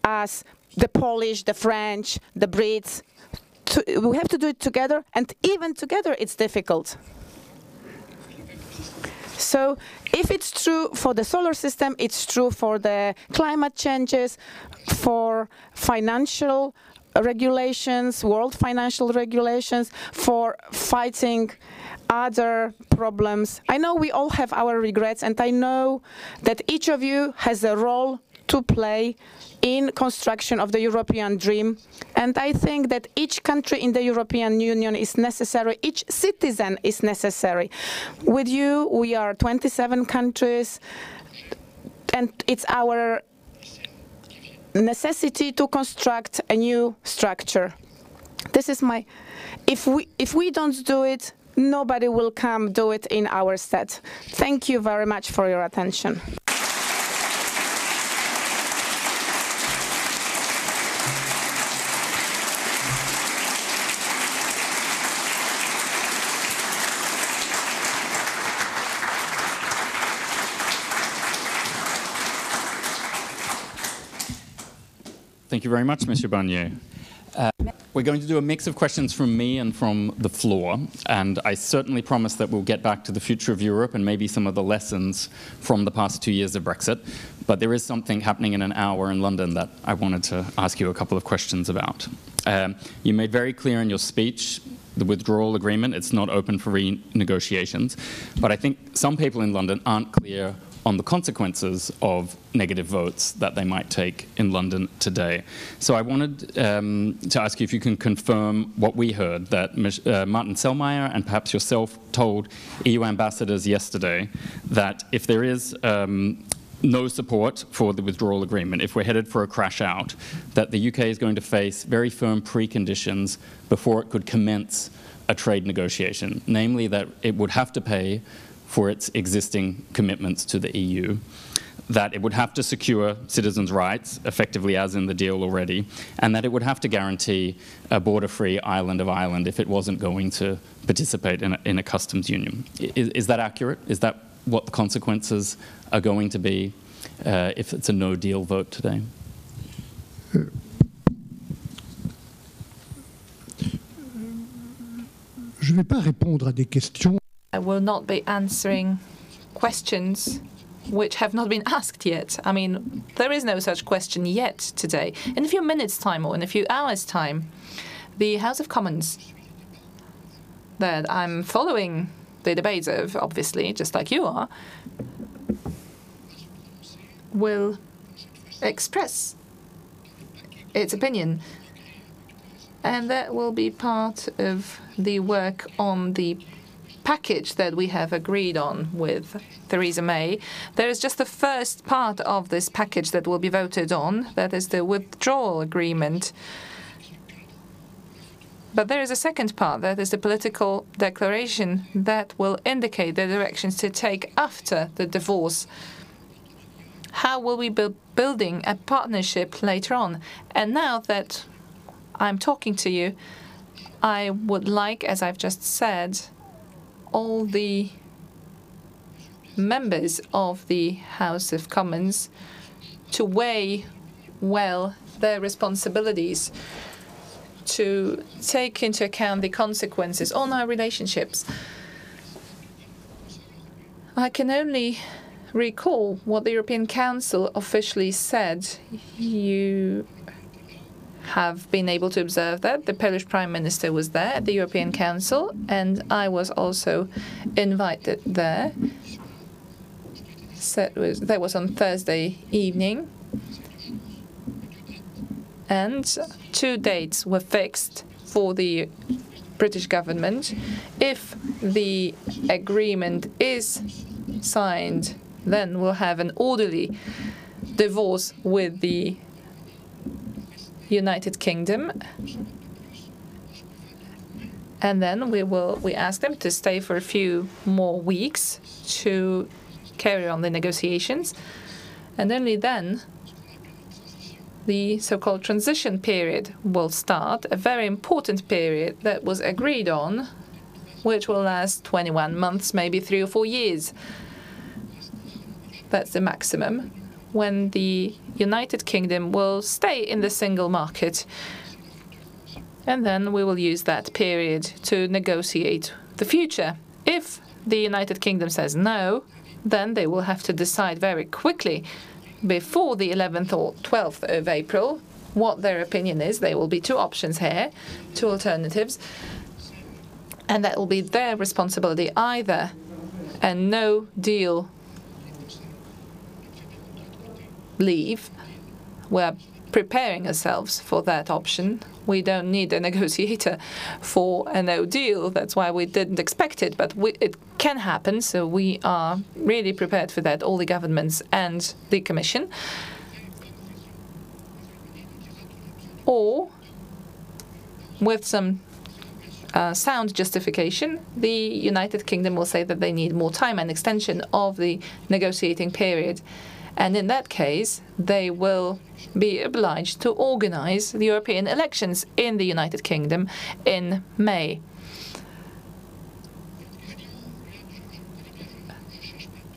as the Polish, the French, the Brits. We have to do it together, and even together it's difficult. So if it's true for the solar system, it's true for the climate changes, for financial regulations, world financial regulations, for fighting other problems. I know we all have our regrets, and I know that each of you has a role to play in construction of the European dream. And I think that each country in the European Union is necessary, each citizen is necessary. With you, we are 27 countries, and it's our necessity to construct a new structure. This is my, if we don't do it, nobody will come do it in our stead. Thank you very much for your attention. Thank you very much, Mr. Barnier. We're going to do a mix of questions from me and from the floor, and I certainly promise that we'll get back to the future of Europe and maybe some of the lessons from the past 2 years of Brexit. But there is something happening in an hour in London that I wanted to ask you a couple of questions about. You made very clear in your speech the withdrawal agreement, it's not open for renegotiations, but I think some people in London aren't clear on the consequences of negative votes that they might take in London today. So I wanted to ask you if you can confirm what we heard, that Martin Selmayr and perhaps yourself told EU ambassadors yesterday that if there is no support for the withdrawal agreement, if we're headed for a crash out, that the UK is going to face very firm preconditions before it could commence a trade negotiation, namely that it would have to pay for its existing commitments to the EU, that it would have to secure citizens' rights, effectively as in the deal already, and that it would have to guarantee a border-free island of Ireland if it wasn't going to participate in a customs union. Is that accurate? Is that what the consequences are going to be? if it's a no-deal vote today? Je ne vais pas répondre à des questions. I will not be answering questions which have not been asked yet. I mean, there is no such question yet today. In a few minutes' time or in a few hours' time, the House of Commons that I'm following the debates of, obviously, just like you are, will express its opinion. And that will be part of the work on the package that we have agreed on with Theresa May. There is just the first part of this package that will be voted on, that is the withdrawal agreement. But there is a second part, that is the political declaration that will indicate the directions to take after the divorce. How will we be building a partnership later on? And now that I'm talking to you, I would like, as I've just said, all the members of the House of Commons to weigh well their responsibilities, to take into account the consequences on our relationships. I can only recall what the European Council officially said. You have been able to observe that. The Polish Prime Minister was there at the European Council, and I was also invited there. So that was on Thursday evening. And 2 dates were fixed for the British government. If the agreement is signed, then we'll have an orderly divorce with the United Kingdom, and then we ask them to stay for a few more weeks to carry on the negotiations, and only then the so-called transition period will start, a very important period that was agreed on, which will last 21 months, maybe 3 or 4 years. That's the maximum, when the United Kingdom will stay in the single market. And then we will use that period to negotiate the future. If the United Kingdom says no, then they will have to decide very quickly, before the 11th or 12th of April, what their opinion is. There will be 2 options here, 2 alternatives. And that will be their responsibility, either a no-deal leave. We're preparing ourselves for that option. We don't need a negotiator for a no-deal. That's why we didn't expect it, but it can happen, so we are really prepared for that, all the governments and the Commission. Or, with some sound justification, the United Kingdom will say that they need more time and extension of the negotiating period. And in that case, they will be obliged to organize the European elections in the United Kingdom in May.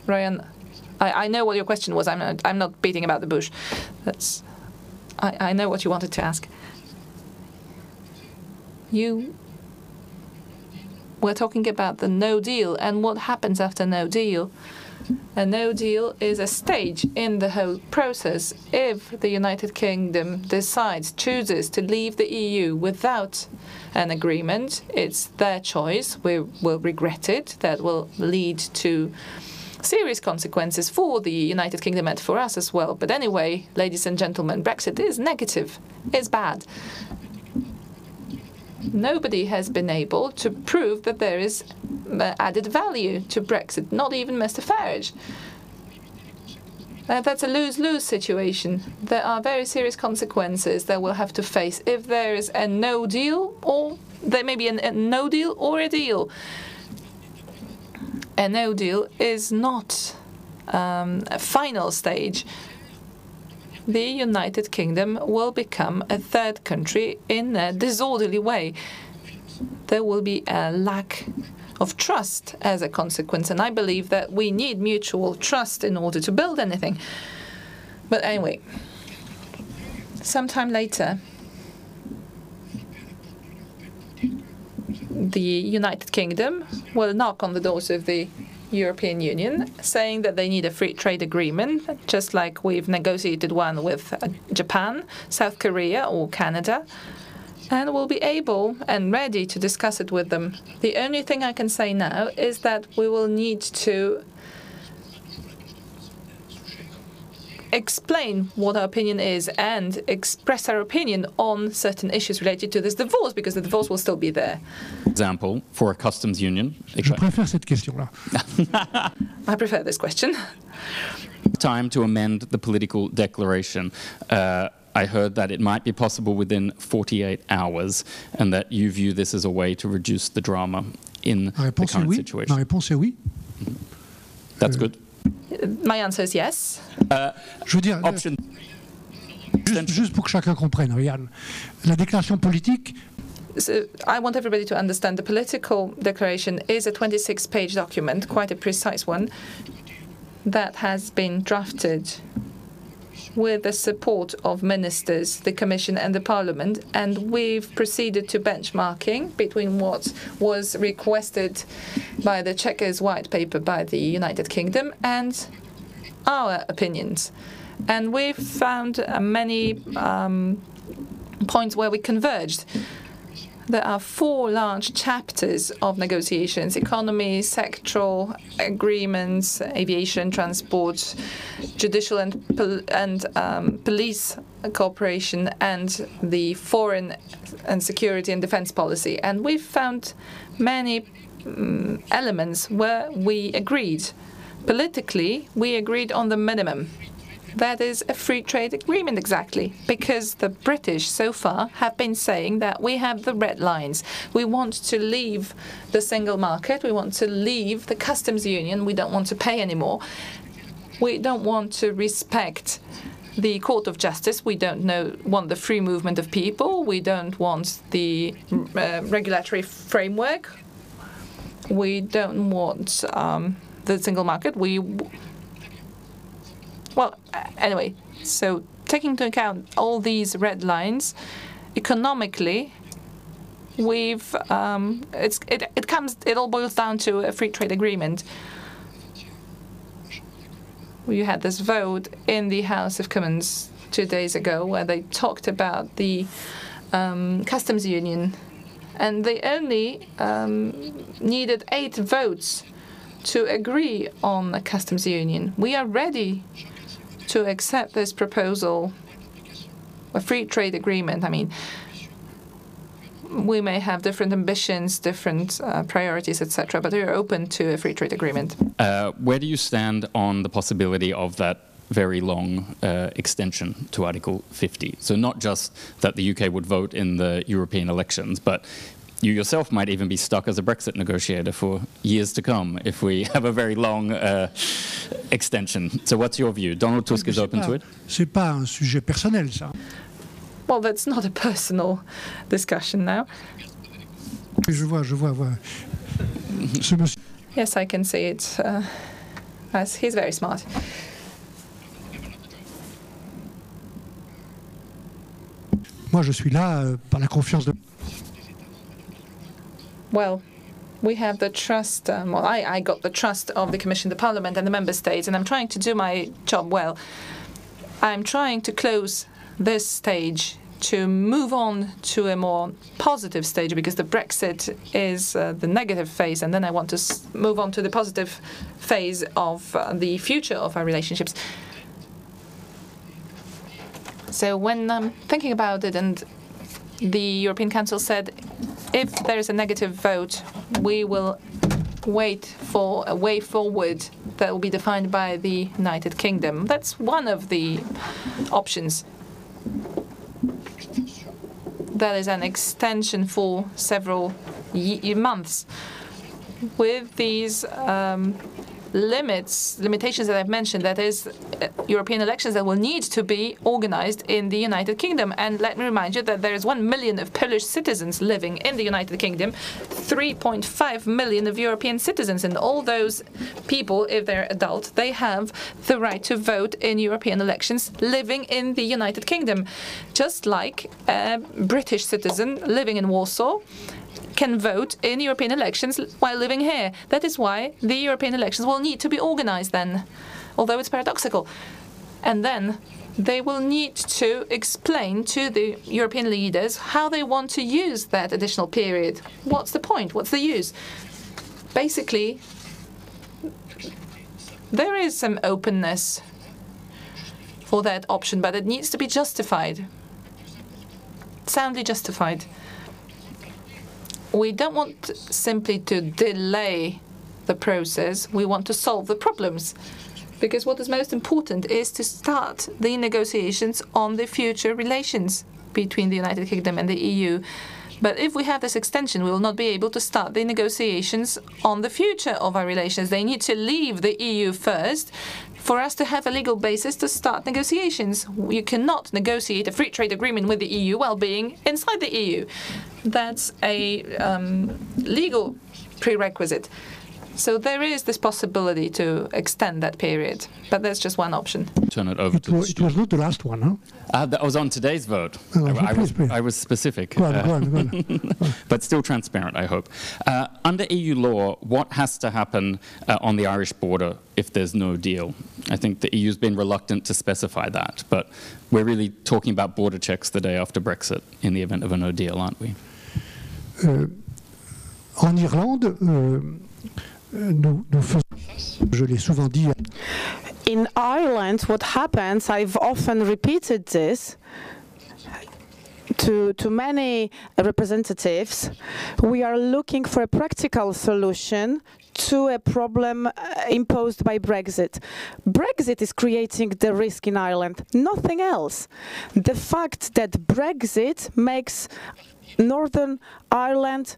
Ryan, I know what your question was. I'm not beating about the bush. I know what you wanted to ask. You were talking about the no deal and what happens after no deal. A no deal is a stage in the whole process. If the United Kingdom chooses to leave the EU without an agreement, it's their choice. We will regret it. That will lead to serious consequences for the United Kingdom and for us as well. But anyway, ladies and gentlemen, Brexit is negative. It's bad. Nobody has been able to prove that there is added value to Brexit, not even Mr Farage. That's a lose-lose situation. There are very serious consequences that we'll have to face if there is a no deal, or there may be a no deal or a deal. A no deal is not a final stage. The United Kingdom will become a third country in a disorderly way. There will be a lack of trust as a consequence, and I believe that we need mutual trust in order to build anything. But anyway, sometime later, the United Kingdom will knock on the doors of the European Union, saying that they need a free trade agreement, just like we've negotiated one with Japan, South Korea, or Canada, and we'll be able and ready to discuss it with them. The only thing I can say now is that we will need to explain what our opinion is and express our opinion on certain issues related to this divorce, because the divorce will still be there. Example, for a customs union. Je préfère cette question-là. I prefer this question. Time to amend the political declaration. I heard that it might be possible within 48 hours, and that you view this as a way to reduce the drama in the current situation. Ma réponse est oui. That's good. My answer is yes. Je veux dire, Option. juste pour que chacun comprenne, regarde, la déclaration politique. So I want everybody to understand the political declaration is a 26-page document, quite a precise one, that has been drafted with the support of ministers, the Commission and the Parliament, and we've proceeded to benchmarking between what was requested by the Chequers White Paper by the United Kingdom and our opinions. And we've found many points where we converged. There are 4 large chapters of negotiations: economy, sectoral agreements, aviation, transport, judicial and police cooperation, and the foreign and security and defense policy. And we've found many elements where we agreed. Politically, we agreed on the minimum. That is a free trade agreement, exactly, because the British so far have been saying that we have the red lines. We want to leave the single market. We want to leave the customs union. We don't want to pay anymore. We don't want to respect the Court of Justice. We don't want the free movement of people. We don't want the regulatory framework. We don't want the single market. Well, anyway, so taking into account all these red lines, economically, we've it all boils down to a free trade agreement. We had this vote in the House of Commons 2 days ago where they talked about the customs union, and they only needed 8 votes to agree on a customs union. We are ready to accept this proposal, a free trade agreement. I mean, we may have different ambitions, different priorities, etc., but we are open to a free trade agreement. Where do you stand on the possibility of that very long extension to Article 50? So not just that the UK would vote in the European elections, but you yourself might even be stuck as a Brexit negotiator for years to come if we have a very long extension. So what's your view? Donald Tusk is open to it? C'est pas un sujet personnel, ça. Well, that's not a personal discussion now. Je vois. Ce monsieur. Yes, I can see it, as he's very smart. Moi, je suis là par la confiance de. Well, we have the trust, I got the trust of the Commission, the Parliament and the Member States, and I'm trying to do my job well. I'm trying to close this stage to move on to a more positive stage, because the Brexit is the negative phase, and then I want to move on to the positive phase of the future of our relationships. So when I'm thinking about it, and the European Council said, if there is a negative vote, we will wait for a way forward that will be defined by the United Kingdom. That's one of the options. That is an extension for several months. With these limitations that I've mentioned, that is, European elections that will need to be organized in the United Kingdom. And let me remind you that there is 1 million of Polish citizens living in the United Kingdom, 3.5 million of European citizens, and all those people, if they're adult, they have the right to vote in European elections living in the United Kingdom, just like a British citizen living in Warsaw can vote in European elections while living here. That is why the European elections will need to be organized then, although it's paradoxical. And then they will need to explain to the European leaders how they want to use that additional period. What's the point? What's the use? Basically, there is some openness for that option, but it needs to be justified, soundly justified. We don't want simply to delay the process. We want to solve the problems. Because what is most important is to start the negotiations on the future relations between the United Kingdom and the EU. But if we have this extension, we will not be able to start the negotiations on the future of our relations. They need to leave the EU first for us to have a legal basis to start negotiations. You cannot negotiate a free trade agreement with the EU while being inside the EU. That's a legal prerequisite. So there is this possibility to extend that period, but that's just one option. Turn it over to the It was not the last one, huh? That was on today's vote. Please. I was specific. Go on. But still transparent, I hope. Under EU law, what has to happen on the Irish border if there's no deal? I think the EU's been reluctant to specify that, but we're really talking about border checks the day after Brexit in the event of a no deal, aren't we? En Irlande, nous faisons, je l'ai souvent dit. In Ireland, what happens, I've often repeated this to many representatives, we are looking for a practical solution to a problem imposed by Brexit. Brexit is creating the risk in Ireland, nothing else. The fact that Brexit makes Northern Ireland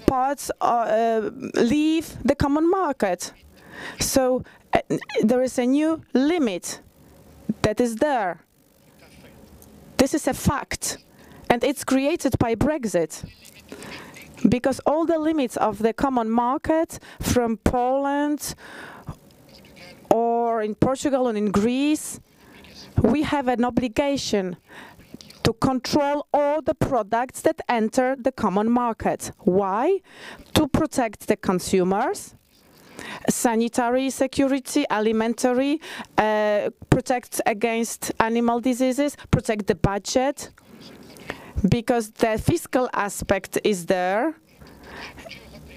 parts leave the common market. So there is a new limit that is there. This is a fact, and it's created by Brexit. Because all the limits of the common market from Poland or in Portugal and in Greece, we have an obligation to control all the products that enter the common market. Why? To protect the consumers, sanitary security, alimentary, protect against animal diseases, protect the budget, because the fiscal aspect is there,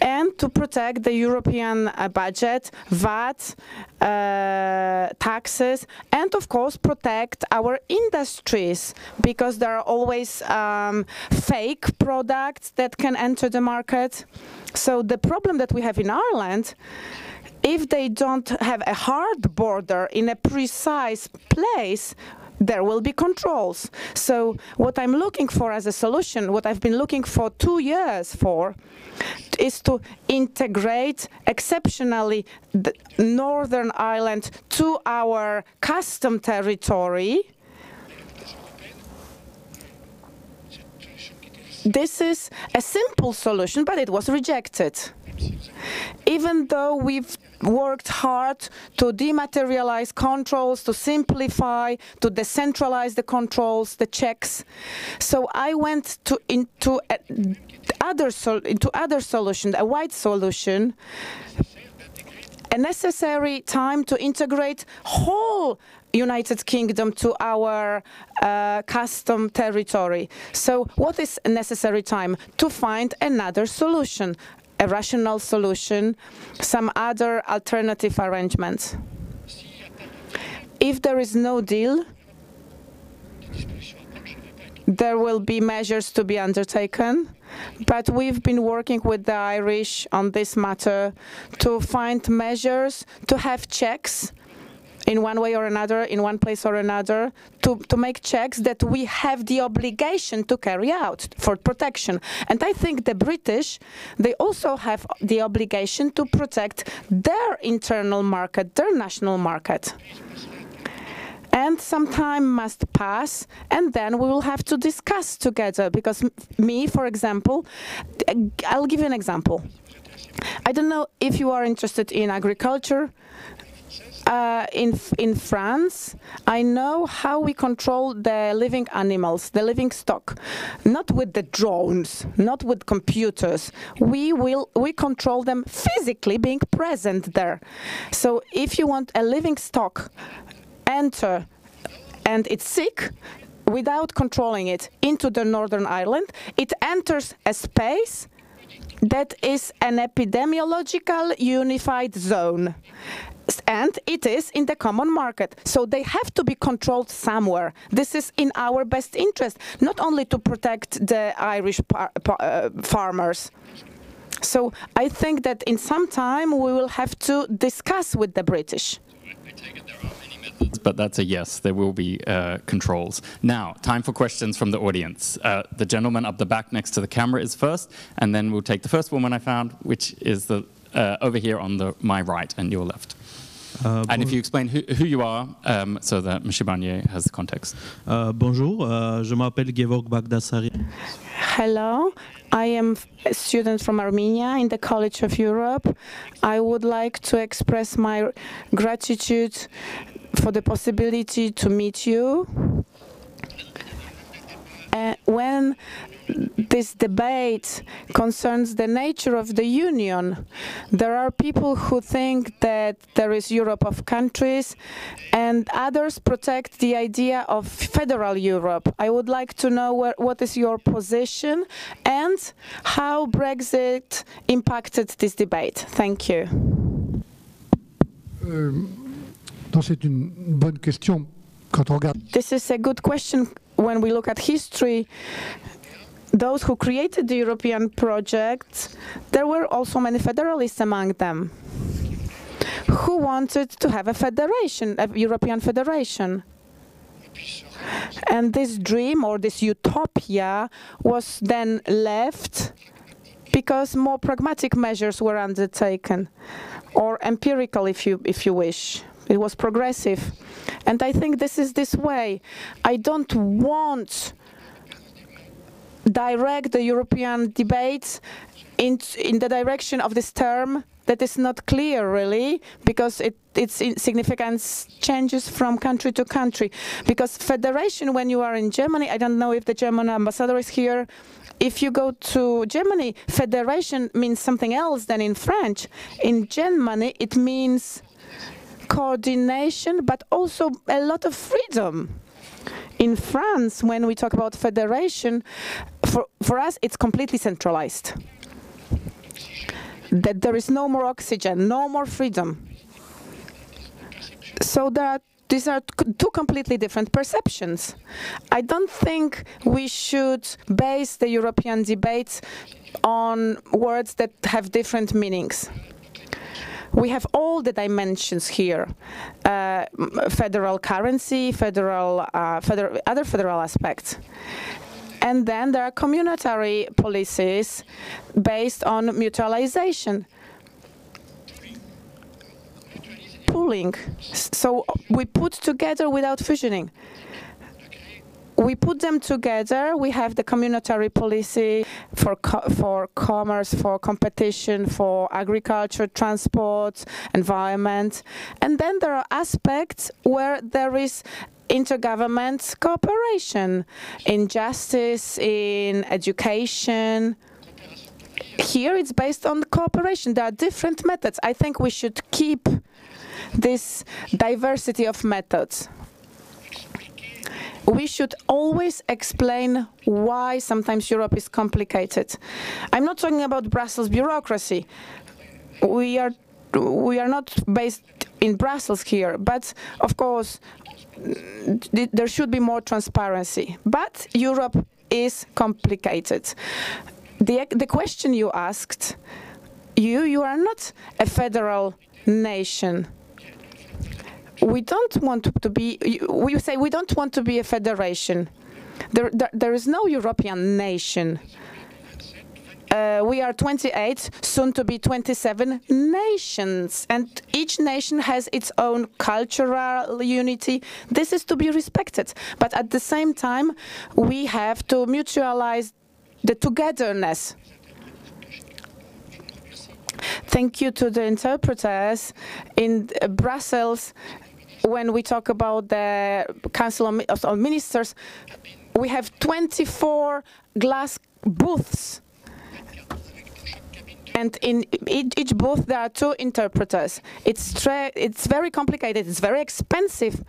and to protect the European budget, VAT, taxes, and of course protect our industries, because there are always fake products that can enter the market. So the problem that we have in Ireland, if they don't have a hard border in a precise place, there will be controls. So what I'm looking for as a solution, what I've been looking for 2 years for, is to integrate exceptionally the Northern Ireland to our custom territory. This is a simple solution, but it was rejected. Even though we've worked hard to dematerialize controls, to simplify, to decentralize the controls, the checks. So I went into other solution, a wide solution, a necessary time to integrate whole United Kingdom to our custom territory. So what is a necessary time? To find another solution, a rational solution, some other alternative arrangements. If there is no deal, there will be measures to be undertaken, but we've been working with the Irish on this matter to find measures, to have checks in one way or another, in one place or another, to make checks that we have the obligation to carry out for protection. And I think the British, they also have the obligation to protect their internal market, their national market. And some time must pass, and then we will have to discuss together, because me, for example, I'll give you an example. I don't know if you are interested in agriculture. In France, I know how we control the living animals, the living stock, not with the drones, not with computers. We control them physically being present there. So if you want a living stock enter and it's sick, without controlling it into the Northern Ireland, it enters a space that is an epidemiological unified zone. And it is in the common market. So they have to be controlled somewhere. This is in our best interest, not only to protect the Irish farmers. So I think that in some time we will have to discuss with the British. I take it there are many methods, but that's a yes, there will be controls. Now, time for questions from the audience. The gentleman up the back next to the camera is first, and then we'll take the first woman I found, which is the over here on my right and your left. And if you explain who you are, so that Mr Barnier has the context. Bonjour, je m'appelle Gevorg Bagdasari. Hello, I am a student from Armenia in the College of Europe. I would like to express my gratitude for the possibility to meet you. When this debate concerns the nature of the Union, there are people who think that there is Europe of countries, and others protect the idea of federal Europe. I would like to know what is your position and how Brexit impacted this debate. Thank you. C'est une bonne question quand on regarde. This is a good question when we look at history. Those who created the European project, there were also many federalists among them who wanted to have a federation, a European federation. And this dream or this utopia was then left because more pragmatic measures were undertaken, or empirical if you wish. It was progressive. And I think this is this way. I don't want direct the European debate in the direction of this term that is not clear, really, because its significance changes from country to country. Because federation, when you are in Germany, I don't know if the German ambassador is here, if you go to Germany, federation means something else than in French. In Germany, it means coordination, but also a lot of freedom. In France, when we talk about federation, for us, it's completely centralized. That there is no more oxygen, no more freedom. So that these are two completely different perceptions. I don't think we should base the European debates on words that have different meanings. We have all the dimensions here, federal currency, other federal aspects. And then there are communitary policies based on mutualization, pooling. So we put together without fusioning. We put them together. We have the communitary policy for commerce, for competition, for agriculture, transport, environment. And then there are aspects where there is intergovernment cooperation in justice, in education. Here it's based on cooperation. There are different methods. I think we should keep this diversity of methods. We should always explain why sometimes Europe is complicated. I'm not talking about Brussels bureaucracy. We are not based in Brussels here, but of course there should be more transparency. But Europe is complicated. The question you asked, you are not a federal nation. we don't want to be, we say we don't want to be a federation. There is no European nation. We are 28, soon to be 27 nations, and each nation has its own cultural unity. This is to be respected. But at the same time, we have to mutualize the togetherness. Thank you to the interpreters in Brussels. When we talk about the Council of Ministers, we have 24 glass booths. And in each booth, there are 2 interpreters. It's very complicated. It's very expensive.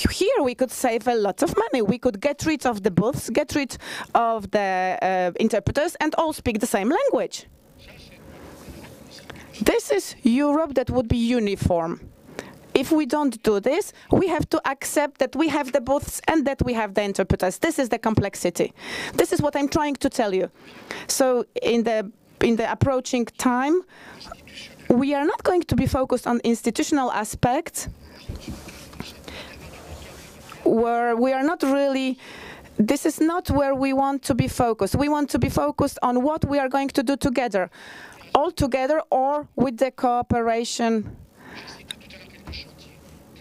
Here, we could save a lot of money. We could get rid of the booths, get rid of the interpreters, and all speak the same language. This is Europe that would be uniform. If we don't do this, we have to accept that we have the booths and that we have the interpreters. This is the complexity. This is what I'm trying to tell you. So in the approaching time, we are not going to be focused on institutional aspects, where we are not really, this is not where we want to be focused. We want to be focused on what we are going to do together, all together or with the cooperation.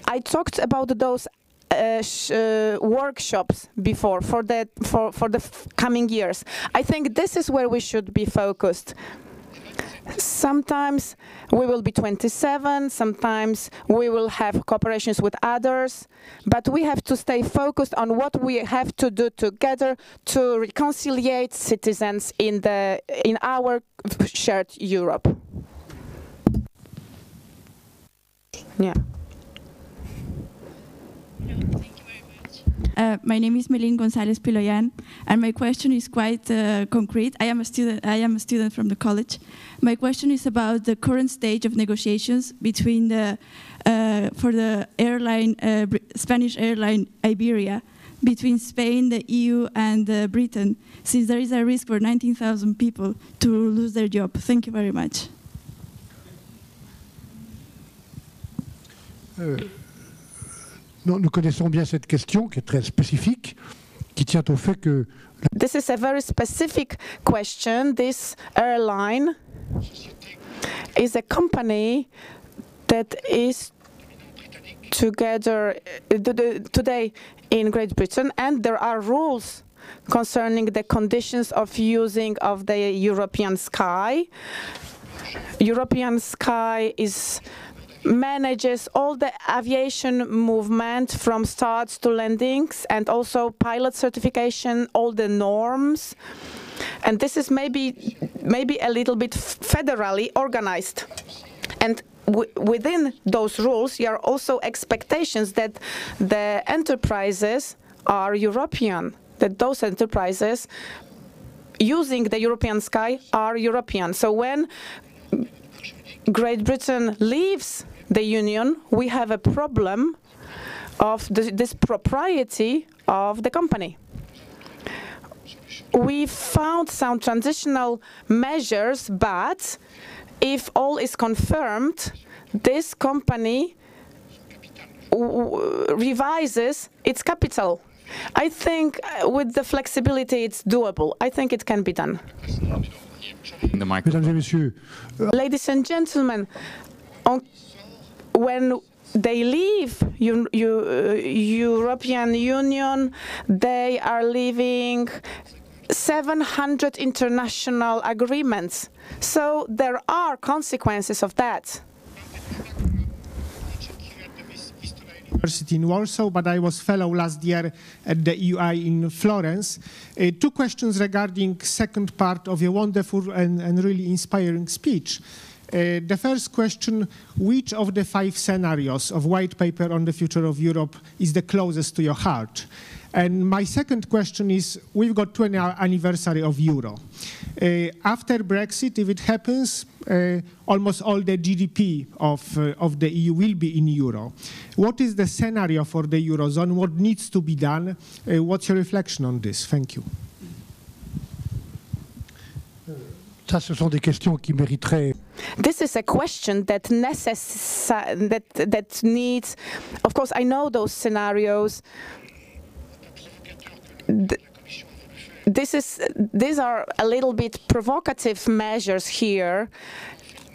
I talked about those workshops before for the coming years. I think this is where we should be focused. Sometimes we will be 27, sometimes we will have cooperations with others, but we have to stay focused on what we have to do together to reconcile citizens in our shared Europe. Yeah. My name is Melin González Piloyan, and my question is quite concrete. I am a student from the college. My question is about the current stage of negotiations between for the airline, Spanish airline Iberia, between Spain, the EU, and Britain, since there is a risk for 19,000 people to lose their job. Thank you very much. Nous connaissons bien cette question qui est très spécifique, qui tient au fait que... This is a very specific question. This airline is a company that is together today in Great Britain, and there are rules concerning the conditions of using of the European sky. European sky manages all the aviation movement from starts to landings, and also pilot certification, all the norms. And this is maybe a little bit federally organized. And within those rules, there are also expectations that the enterprises are European, that those enterprises using the European sky are European. So when Great Britain leaves the Union, we have a problem of this propriety of the company. We found some transitional measures, but if all is confirmed, this company revises its capital. I think with the flexibility it's doable. I think it can be done. Ladies and gentlemen, when they leave European Union, they are leaving 700 international agreements. So there are consequences of that. University in Warsaw, but I was fellow last year at the EUI in Florence. 2 questions regarding second part of your wonderful and really inspiring speech. The first question, which of the 5 scenarios of white paper on the future of Europe is the closest to your heart? And my second question is, we've got 20th anniversary of Euro. After Brexit, if it happens, almost all the GDP of the EU will be in Euro. What is the scenario for the Eurozone? What needs to be done? What's your reflection on this? Thank you. Ça, ce sont des questions qui mériteraient... this is a question that that needs, of course, I know those scenarios. These are a little bit provocative measures here.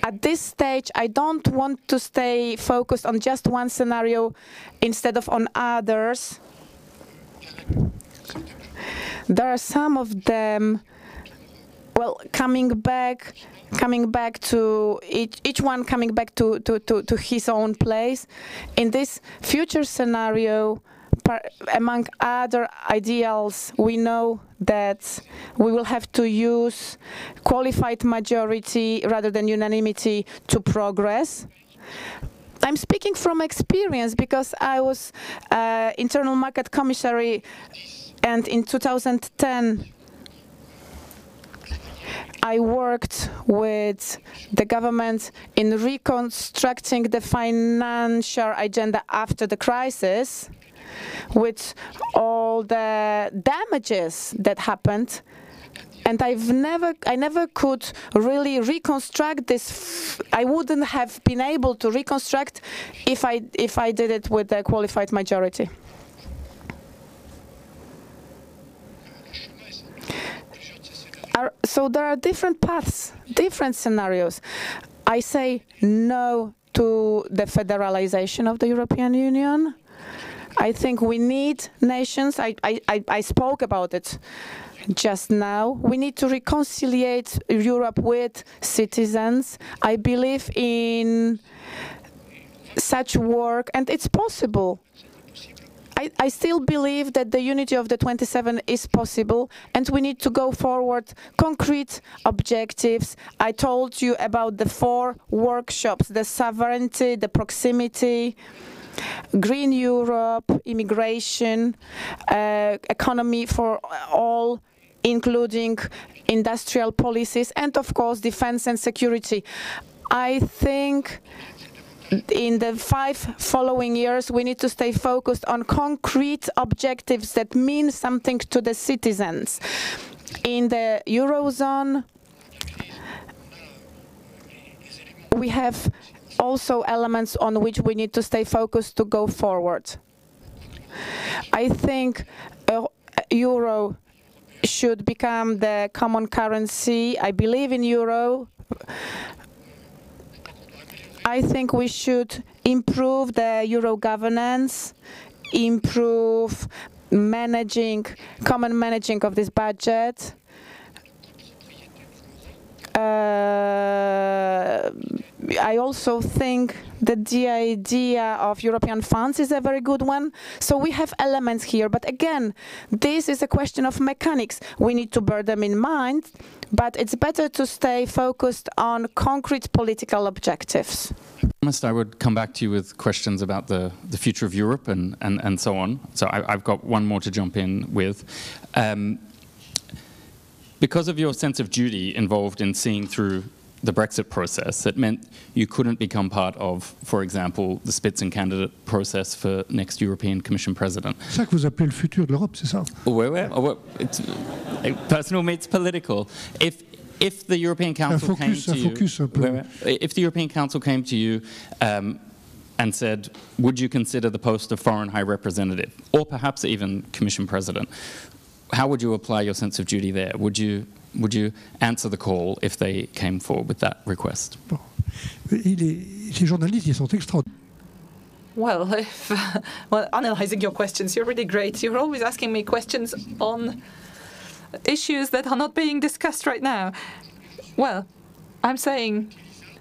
At this stage, I don't want to stay focused on just one scenario instead of on others. There are some of them, well, coming back to each one coming back to his own place. In this future scenario, among other ideals, we know that we will have to use qualified majority rather than unanimity to progress. I'm speaking from experience because I was internal market commissary, and in 2010 I worked with the government in reconstructing the financial agenda after the crisis, with all the damages that happened, and I never could really reconstruct this. I wouldn't have been able to reconstruct if I did it with a qualified majority. So there are different paths, different scenarios. I say no to the federalization of the European Union. I think we need nations. I spoke about it just now. We need to reconcile Europe with citizens. I believe in such work, and it's possible. I still believe that the unity of the 27 is possible, and we need to go forward concrete objectives. I told you about the 4 workshops: the sovereignty, the proximity, Green Europe, immigration, economy for all, including industrial policies, and of course defense and security. I think in the 5 following years we need to stay focused on concrete objectives that mean something to the citizens. In the Eurozone, we have also elements on which we need to stay focused to go forward. I think euro should become the common currency. I believe in euro. I think we should improve the euro governance, improve common managing of this budget. I also think that the idea of European funds is a very good one. So we have elements here, but again, this is a question of mechanics. We need to bear them in mind, but it's better to stay focused on concrete political objectives. I would come back to you with questions about the future of Europe and so on. So I've got one more to jump in with. Because of your sense of duty involved in seeing through the Brexit process, it meant you couldn't become part of, for example, the Spitzencandidate process for next European Commission President. C'est ça que vous appelez le futur de l'Europe, c'est ça? It's personal meets political. If the European Council came to you, if the European Council came to you and said, would you consider the post of Foreign High Representative, or perhaps even Commission President, how would you apply your sense of duty there? Would you answer the call if they came forward with that request? Bon. Ces journalistes, ils sont extraordinaires. Well, analysing your questions, you're really great. You're always asking me questions on issues that are not being discussed right now. Well, I'm saying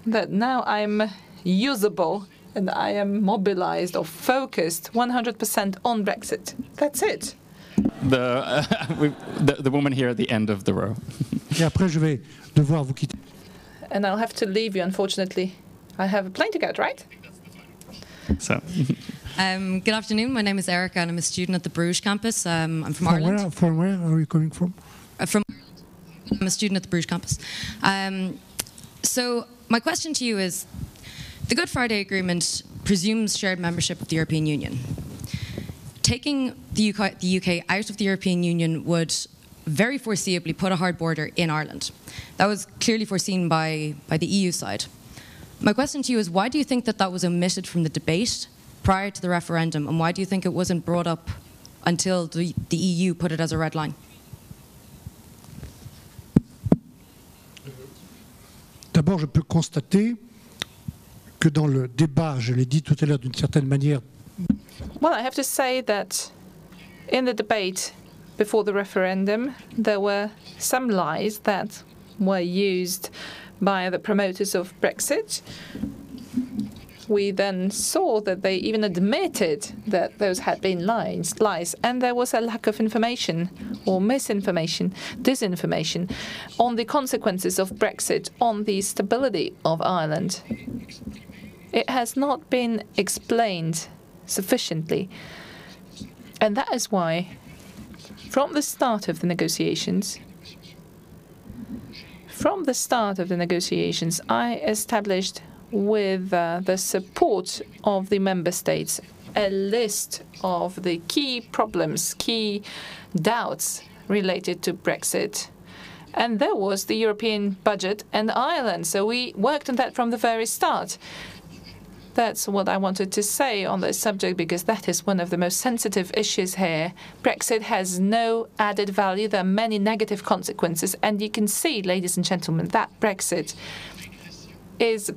that now I'm usable and I am mobilized or focused 100% on Brexit. That's it. The woman here at the end of the row. Et après, je vais devoir vous quitter. And I'll have to leave you, unfortunately. I have a plane to get, right? So. Good afternoon. My name is Erica, and I'm a student at the Bruges campus. I'm from Ireland. From where are you coming from? From Ireland. I'm a student at the Bruges campus. So my question to you is, the Good Friday Agreement presumes shared membership of the European Union. Taking the UK out of the European Union would very foreseeably put a hard border in Ireland. That was clearly foreseen by the EU side. My question to you is, why do you think that that was omitted from the debate prior to the referendum, and why do you think it wasn't brought up until the EU put it as a red line? D'abord, je peux constater que dans le débat, je l'ai dit tout à l'heure d'une certaine manière. Well, I have to say that in the debate before the referendum, there were some lies that were used by the promoters of Brexit. We then saw that they even admitted that those had been lies, and there was a lack of information or misinformation, disinformation on the consequences of Brexit on the stability of Ireland. It has not been explained sufficiently, and that is why, from the start of the negotiations, I established, with the support of the member states, a list of the key problems, key doubts related to Brexit. And there was the European budget and Ireland. So we worked on that from the very start. That's what I wanted to say on this subject, because that is one of the most sensitive issues here. Brexit has no added value. There are many negative consequences. And you can see, ladies and gentlemen, that Brexit is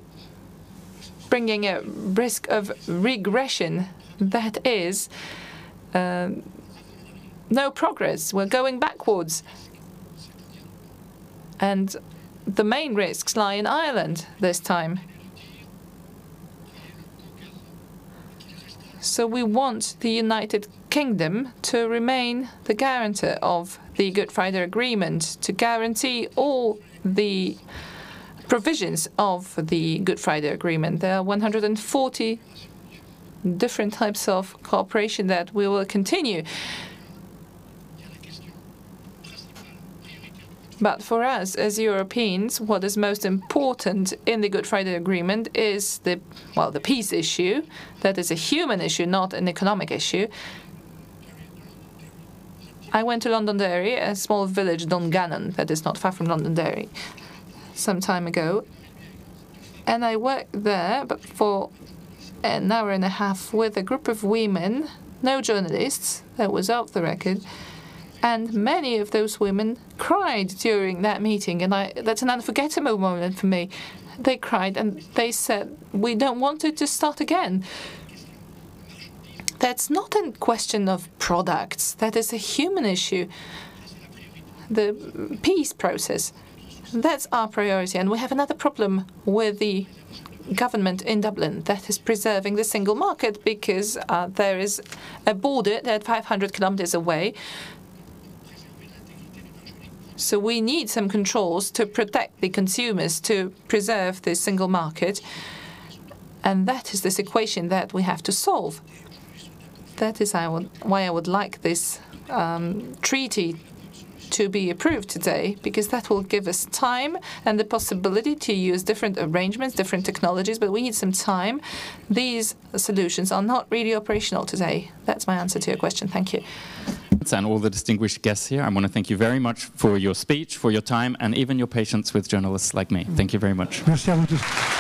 bringing a risk of regression. That is no progress. We're going backwards. And the main risks lie in Ireland this time. So we want the United Kingdom to remain the guarantor of the Good Friday Agreement, to guarantee all the provisions of the Good Friday Agreement. There are 140 different types of cooperation that we will continue. But for us, as Europeans, what is most important in the Good Friday Agreement is the peace issue. That is a human issue, not an economic issue. I went to Londonderry, a small village, Dungannon, that is not far from Londonderry, some time ago. And I worked there but for an hour and a half with a group of women, no journalists, that was off the record. And many of those women cried during that meeting, and that's an unforgettable moment for me. They cried and they said, we don't want it to start again. That's not a question of products. That is a human issue. The peace process, that's our priority. And we have another problem with the government in Dublin, that is preserving the single market, because there is a border that 500 kilometers away. So we need some controls to protect the consumers, to preserve the single market. And that is this equation that we have to solve. That is why I would like this treaty to be approved today, because that will give us time and the possibility to use different arrangements, different technologies, but we need some time. These solutions are not really operational today. That's my answer to your question. Thank you. And all the distinguished guests here, I want to thank you very much for your speech, for your time, and even your patience with journalists like me. Thank you very much. Merci à vous tous.